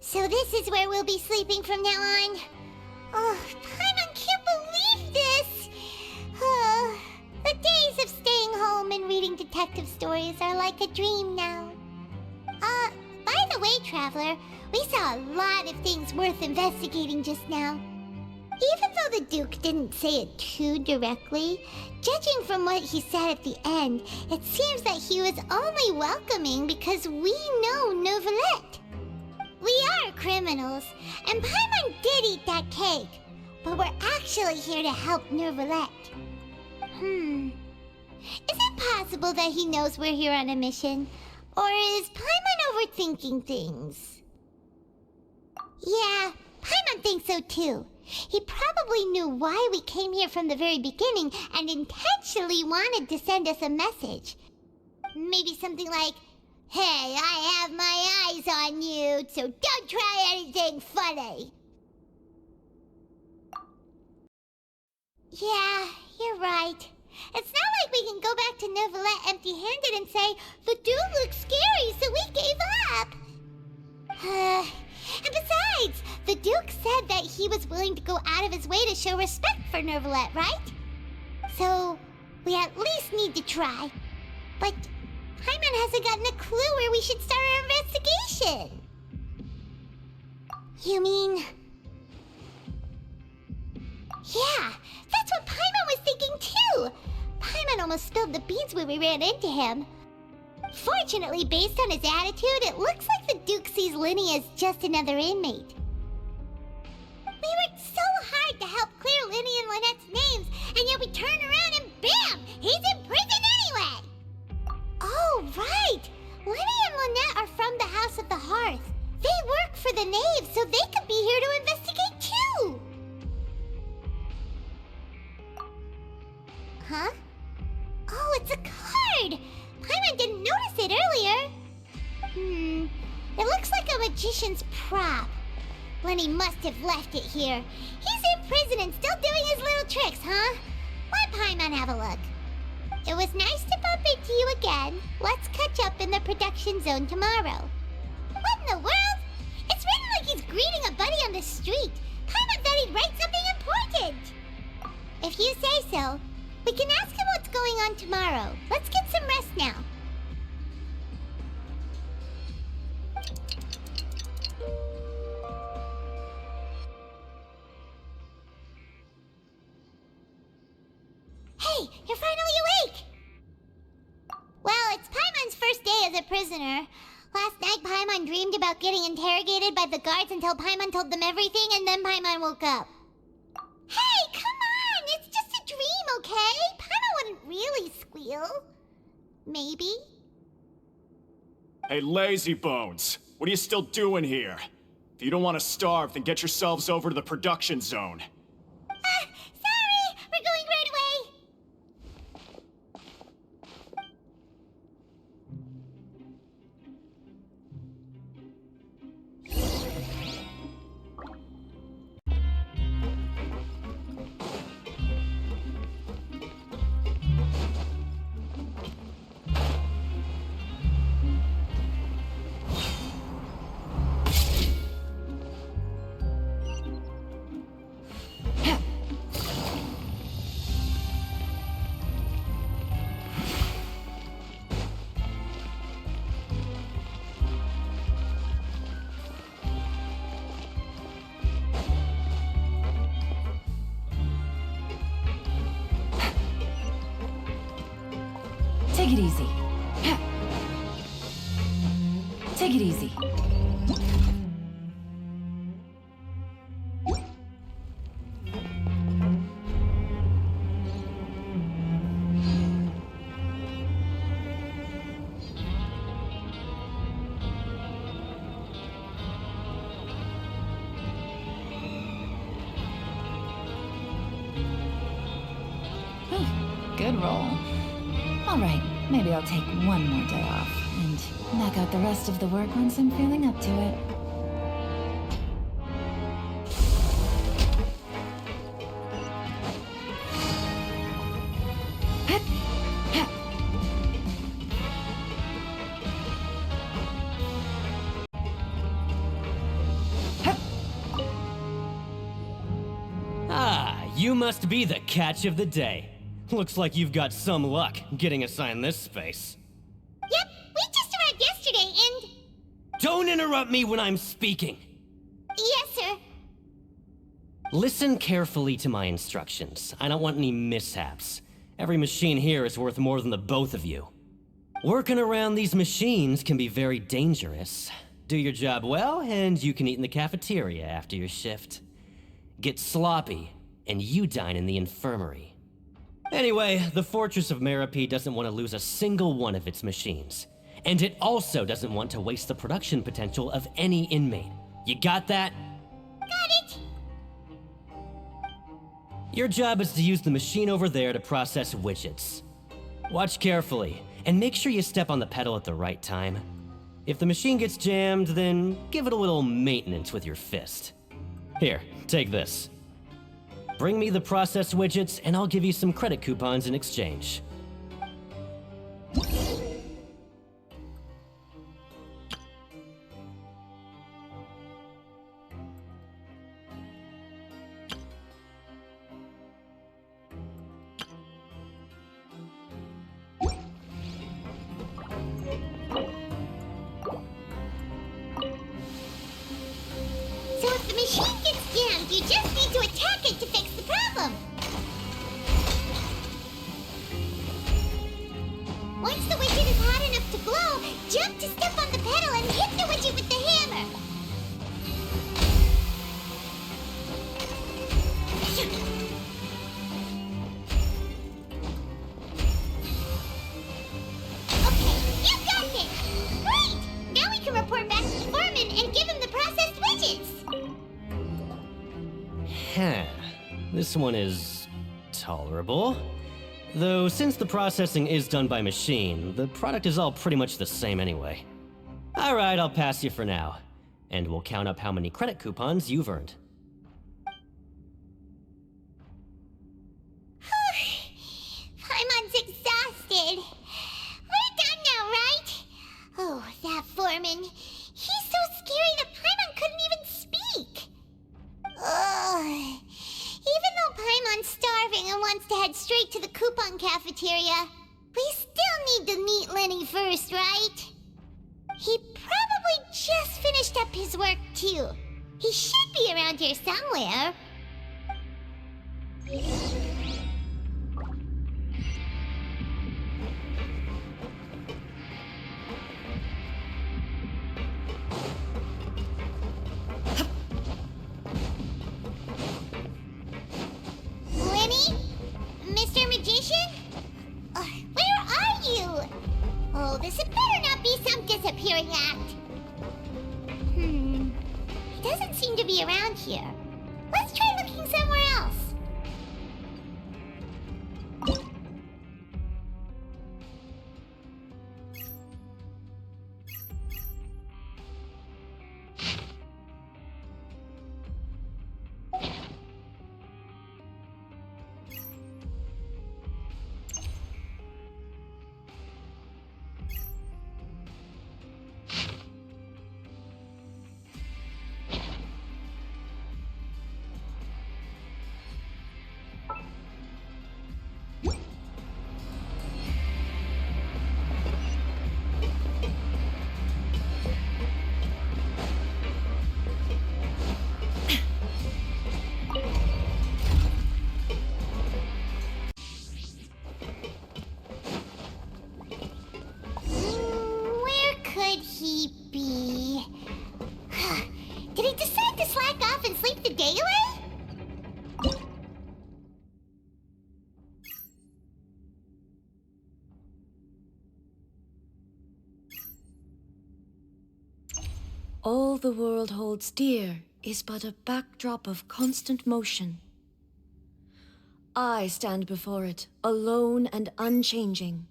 So this is where we'll be sleeping from now on. Oh, Paimon can't believe this! The days of staying home and reading detective stories are like a dream now. By the way, Traveler, we saw a lot of things worth investigating just now. Even though the Duke didn't say it too directly, judging from what he said at the end, it seems that he was only welcoming because we know Neuvillette. We are criminals, and Paimon did eat that cake, but we're actually here to help Neuvillette. Is it possible that he knows we're here on a mission? Or is Paimon overthinking things? Yeah, Paimon thinks so too. He probably knew why we came here from the very beginning and intentionally wanted to send us a message. Maybe something like, "Hey, I have my eyes on you, so don't try anything funny." Yeah, you're right. It's not like we can go back to Neuvillette empty-handed and say, "The dude looks scary, so we gave up." And besides, the Duke said that he was willing to go out of his way to show respect for Neuvillette, right? So, we at least need to try. But Paimon hasn't gotten a clue where we should start our investigation. You mean... Yeah, that's what Paimon was thinking too! Paimon almost spilled the beans when we ran into him. Fortunately, based on his attitude, it looks like the Duke sees Linny as just another inmate. We worked so hard to help clear Linny and Lynette's names, and yet we turn around and bam! He's in prison anyway! Oh, right! Linny and Lynette are from the House of the Hearth. They work for the Knave, so they could be here to investigate too! Huh? Oh, it's a card! Paimon didn't notice it earlier. It looks like a magician's prop. Lenny must have left it here. He's in prison and still doing his little tricks, huh? Let Paimon have a look. It was nice to bump into you again. Let's catch up in the production zone tomorrow. What in the world? It's written like he's greeting a buddy on the street. Paimon thought he'd write something important. If you say so. We can ask him what's going on tomorrow. Let's get some rest now. Hey, you're finally awake! Well, it's Paimon's first day as a prisoner. Last night, Paimon dreamed about getting interrogated by the guards until Paimon told them everything, and then Paimon woke up. Hey, come on! It's just a dream, okay? Paimon wouldn't really squeal. Maybe? Hey, lazy bones! What are you still doing here? If you don't want to starve, then get yourselves over to the production zone. Sorry! We're going right away! Take it easy. Take it easy. Good roll. All right, maybe I'll take one more day off and knock out the rest of the work once I'm feeling up to it. Ah, you must be the catch of the day. Looks like you've got some luck getting assigned this space. Yep, we just arrived yesterday and... Don't interrupt me when I'm speaking. Yes, sir. Listen carefully to my instructions. I don't want any mishaps. Every machine here is worth more than the both of you. Working around these machines can be very dangerous. Do your job well, and you can eat in the cafeteria after your shift. Get sloppy, and you dine in the infirmary. Anyway, the Fortress of Meropee doesn't want to lose a single one of its machines. And it also doesn't want to waste the production potential of any inmate. You got that? Got it! Your job is to use the machine over there to process widgets. Watch carefully, and make sure you step on the pedal at the right time. If the machine gets jammed, then give it a little maintenance with your fist. Here, take this. Bring me the processed widgets, and I'll give you some credit coupons in exchange. So if the machine gets jammed, you just need to attack it to fix the problem. Once the widget is hot enough to blow, jump to step on the pedal and hit the widget with the hammer. Okay, you got it! Great! Now we can report back to the foreman and give him the processed widgets! Huh. This one is tolerable. Though since the processing is done by machine, the product is all pretty much the same anyway. Alright, I'll pass you for now. And we'll count up how many credit coupons you've earned. Paimon's exhausted. We're done now, right? Oh, that foreman. He's so scary that Paimon couldn't even speak. Ugh. Even though Paimon's starving and wants to head straight to the coupon cafeteria, we still need to meet Lenny first, right? He probably just finished up his work, too. He should be around here somewhere. Lenny? Mr. Magician? Where are you? Oh, this had better not be some disappearing act. He doesn't here. Let's try looking somewhere else. Where could he be? Did he decide to slack off and sleep the day away? All the world holds dear is but a backdrop of constant motion. I stand before it, alone and unchanging.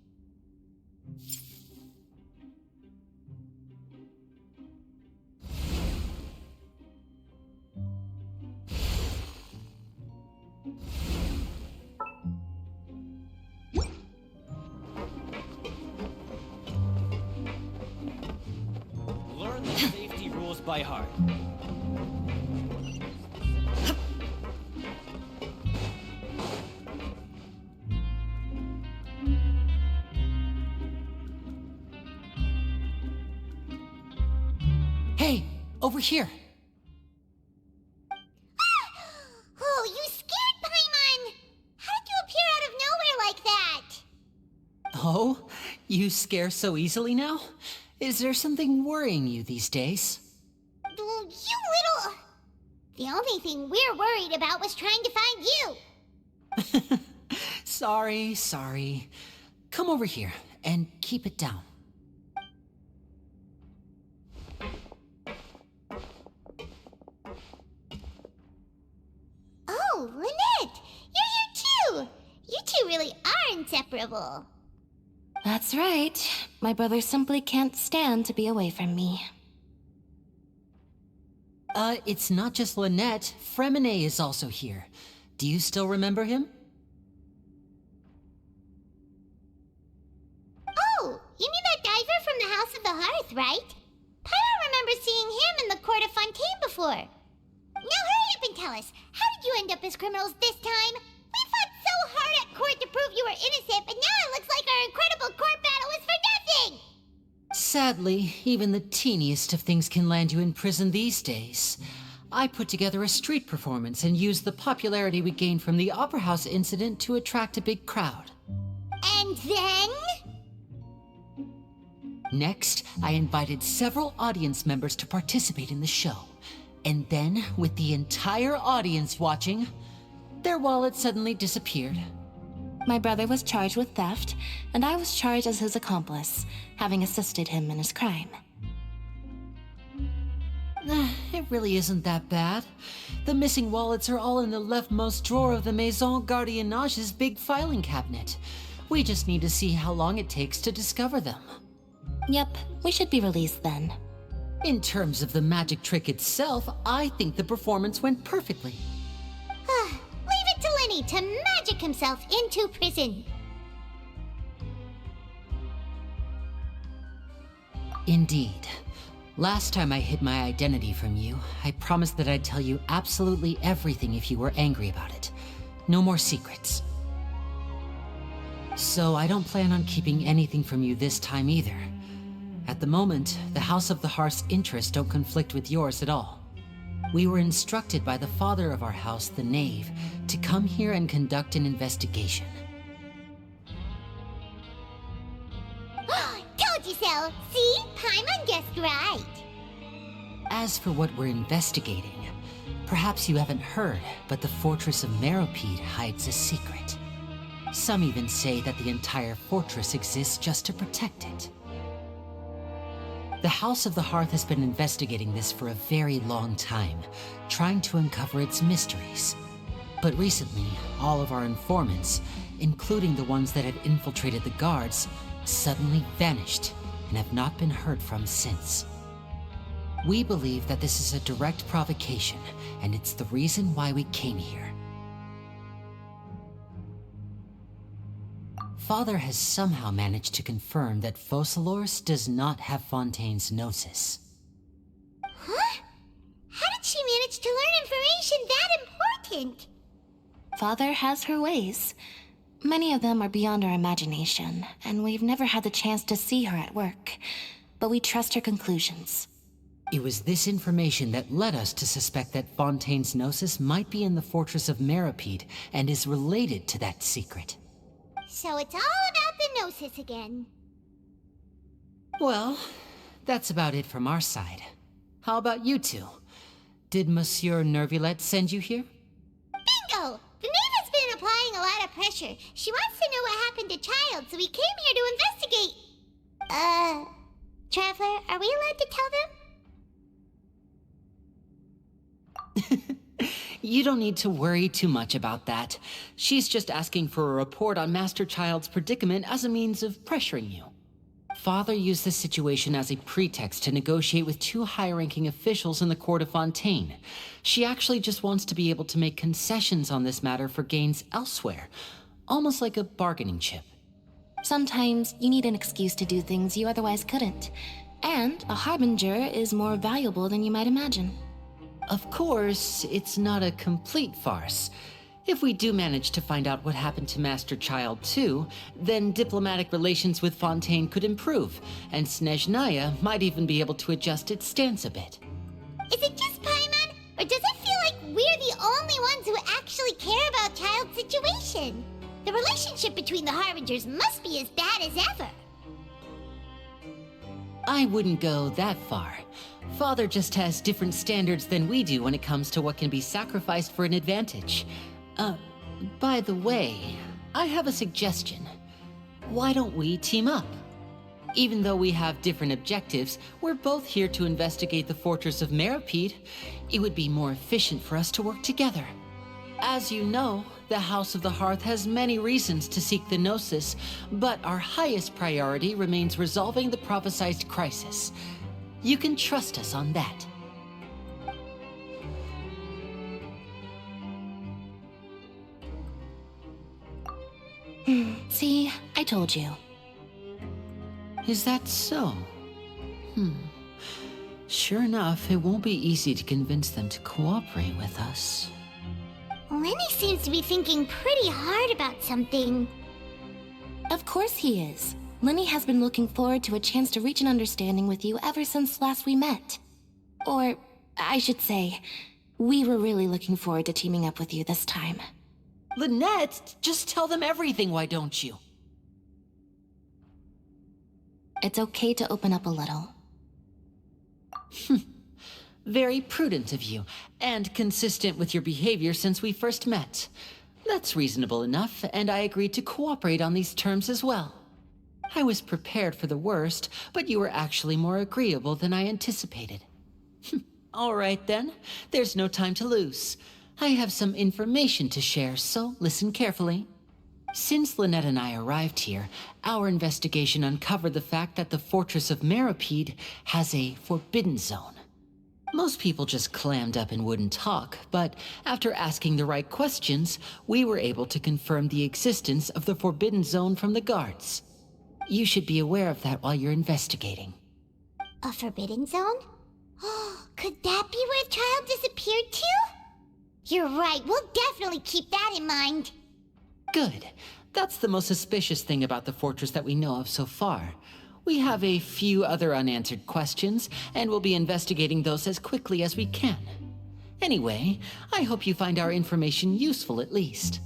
Learn the safety rules by heart. Hey, over here. Oh, you scared Paimon! How did you appear out of nowhere like that? Oh, you scare so easily now? Is there something worrying you these days? You little... The only thing we're worried about was trying to find you. Sorry. Come over here and keep it down. Oh, Lynette! You're here too! You two really are inseparable. That's right. My brother simply can't stand to be away from me. It's not just Lynette. Fremine is also here. Do you still remember him? Oh, you mean that diver from the House of the Hearth, right? Paimon remembers seeing him in the Court of Fontaine before. Now hurry up and tell us, how did you end up as criminals this time? We fought so hard at court to prove you were innocent, but now it looks like our incredible court battle was for nothing! Sadly, even the teeniest of things can land you in prison these days. I put together a street performance and used the popularity we gained from the Opera House incident to attract a big crowd. And then? Next, I invited several audience members to participate in the show. And then, with the entire audience watching, their wallet suddenly disappeared. My brother was charged with theft, and I was charged as his accomplice, having assisted him in his crime. It really isn't that bad. The missing wallets are all in the leftmost drawer of the Maison Gardiennage's big filing cabinet. We just need to see how long it takes to discover them. Yep, we should be released then. In terms of the magic trick itself, I think the performance went perfectly. Leave it to Lenny to magic himself into prison. Indeed. Last time I hid my identity from you, I promised that I'd tell you absolutely everything if you were angry about it. No more secrets. So I don't plan on keeping anything from you this time either. At the moment, the House of the Hearth's interests don't conflict with yours at all. We were instructed by the father of our house, the Knave, to come here and conduct an investigation. Told you so! See? Paimon guessed right. As for what we're investigating, perhaps you haven't heard, but the fortress of Meropide hides a secret. Some even say that the entire fortress exists just to protect it. The House of the Hearth has been investigating this for a very long time, trying to uncover its mysteries. But recently, all of our informants, including the ones that had infiltrated the guards, suddenly vanished and have not been heard from since. We believe that this is a direct provocation, and it's the reason why we came here. Father has somehow managed to confirm that Focalors does not have Fontaine's Gnosis. Huh? How did she manage to learn information that important? Father has her ways. Many of them are beyond our imagination, and we've never had the chance to see her at work. But we trust her conclusions. It was this information that led us to suspect that Fontaine's Gnosis might be in the fortress of Meripede and is related to that secret. So it's all about the Gnosis again. Well, that's about it from our side. How about you two? Did Monsieur Nervulette send you here? Bingo! The Knave has been applying a lot of pressure. She wants to know what happened to Child, so we came here to investigate. Traveler, are we allowed to tell them? You don't need to worry too much about that. She's just asking for a report on Master Child's predicament as a means of pressuring you. Father used this situation as a pretext to negotiate with two high-ranking officials in the court of Fontaine. She actually just wants to be able to make concessions on this matter for gains elsewhere, almost like a bargaining chip. Sometimes you need an excuse to do things you otherwise couldn't. And a harbinger is more valuable than you might imagine. Of course, it's not a complete farce. If we do manage to find out what happened to Master Child too, then diplomatic relations with Fontaine could improve, and Snezhnaya might even be able to adjust its stance a bit. Is it just Paimon, or does it feel like we're the only ones who actually care about Child's situation? The relationship between the Harbingers must be as bad as ever. I wouldn't go that far. Father just has different standards than we do when it comes to what can be sacrificed for an advantage. By the way, I have a suggestion. Why don't we team up? Even though we have different objectives, we're both here to investigate the fortress of Meripede. It would be more efficient for us to work together. As you know, the House of the Hearth has many reasons to seek the Gnosis, but our highest priority remains resolving the prophesized crisis. You can trust us on that. See, I told you. Is that so? Sure enough, it won't be easy to convince them to cooperate with us. Lenny seems to be thinking pretty hard about something. Of course he is. Lenny has been looking forward to a chance to reach an understanding with you ever since last we met. Or, I should say, we were really looking forward to teaming up with you this time. Lynette, just tell them everything, why don't you? It's okay to open up a little. Very prudent of you, and consistent with your behavior since we first met. That's reasonable enough, and I agreed to cooperate on these terms as well. I was prepared for the worst, but you were actually more agreeable than I anticipated. All right then, there's no time to lose. I have some information to share, so listen carefully. Since Lynette and I arrived here, our investigation uncovered the fact that the Fortress of Meripede has a forbidden zone. Most people just clammed up and wouldn't talk, but after asking the right questions, we were able to confirm the existence of the forbidden zone from the guards. You should be aware of that while you're investigating. A forbidden zone? Could that be where Child disappeared to? You're right, we'll definitely keep that in mind. Good. That's the most suspicious thing about the fortress that we know of so far. We have a few other unanswered questions, and we'll be investigating those as quickly as we can. Anyway, I hope you find our information useful at least.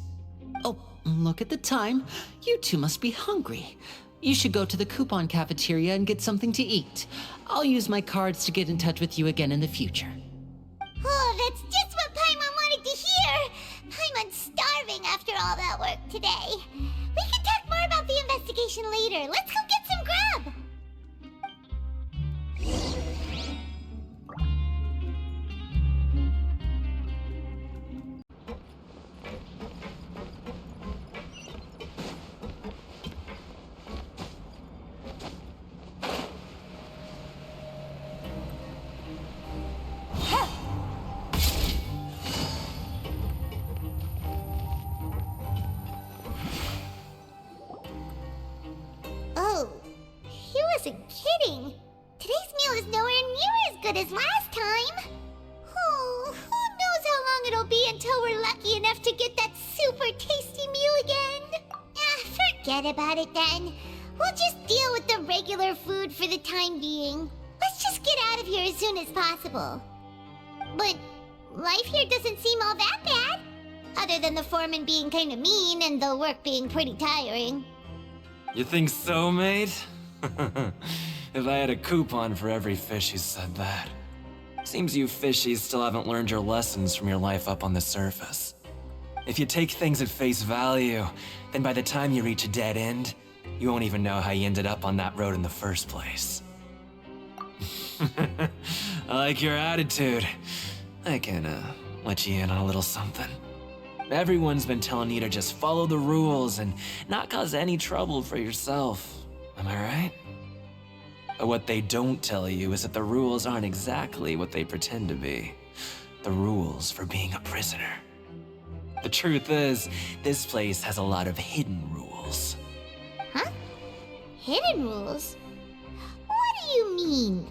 Oh, look at the time. You two must be hungry. You should go to the coupon cafeteria and get something to eat. I'll use my cards to get in touch with you again in the future. Oh, that's just what Paimon wanted to hear! Paimon's starving after all that work today. We can talk more about the investigation later. Let's go get some grub! wasn't kidding. Today's meal is nowhere near as good as last time. Oh, who knows how long it'll be until we're lucky enough to get that super tasty meal again? Forget about it then. We'll just deal with the regular food for the time being. Let's just get out of here as soon as possible. But life here doesn't seem all that bad. Other than the foreman being kinda mean and the work being pretty tiring. You think so, mate? If I had a coupon for every fish who said that. Seems you fishies still haven't learned your lessons from your life up on the surface. If you take things at face value, then by the time you reach a dead end, you won't even know how you ended up on that road in the first place. I like your attitude. I can, let you in on a little something. Everyone's been telling you to just follow the rules and not cause any trouble for yourself. Am I right? But what they don't tell you is that the rules aren't exactly what they pretend to be. The rules for being a prisoner. The truth is, this place has a lot of hidden rules. Huh? Hidden rules? What do you mean?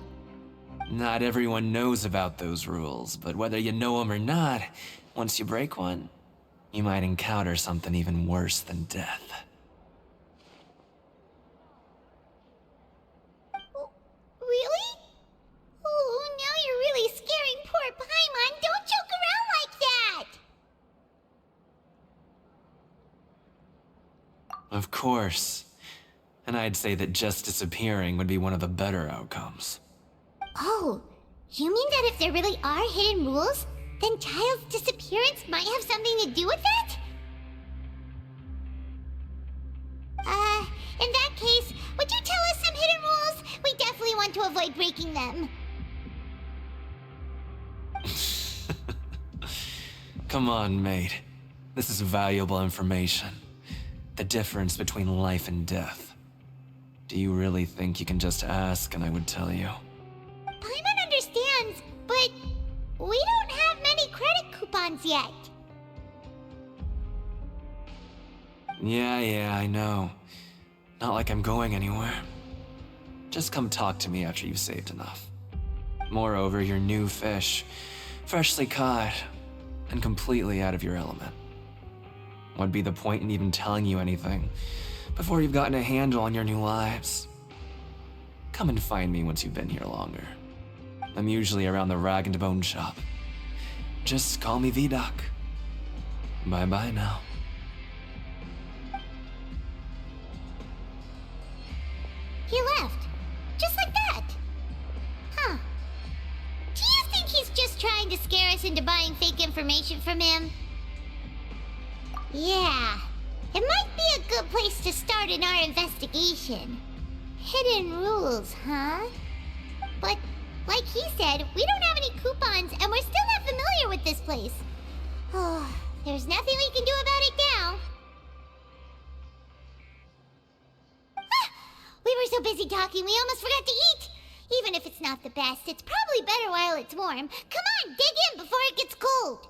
Not everyone knows about those rules, but whether you know them or not, once you break one, you might encounter something even worse than death. Really? Oh, now you're really scaring poor Paimon. Don't joke around like that! Of course. And I'd say that just disappearing would be one of the better outcomes. Oh, you mean that if there really are hidden rules, then Child's disappearance might have something to do with that? In that case, would you tell us some hidden rules? We definitely want to avoid breaking them. Come on, mate. This is valuable information. The difference between life and death. Do you really think you can just ask and I would tell you? Paimon understands, but we don't have many credit coupons yet. Yeah, I know. Not like I'm going anywhere. Just come talk to me after you've saved enough. Moreover, you're new fish, freshly caught, and completely out of your element. What'd be the point in even telling you anything before you've gotten a handle on your new lives? Come and find me once you've been here longer. I'm usually around the Rag and Bone shop. Just call me V-Doc. Bye-bye now. He left. Just like that. Huh. Do you think he's just trying to scare us into buying fake information from him? Yeah. It might be a good place to start in our investigation. Hidden rules, huh? But, like he said, we don't have any coupons and we're still not familiar with this place. Oh, there's nothing we can do about it now. We were so busy talking, we almost forgot to eat. Even if it's not the best, it's probably better while it's warm. Come on, dig in before it gets cold.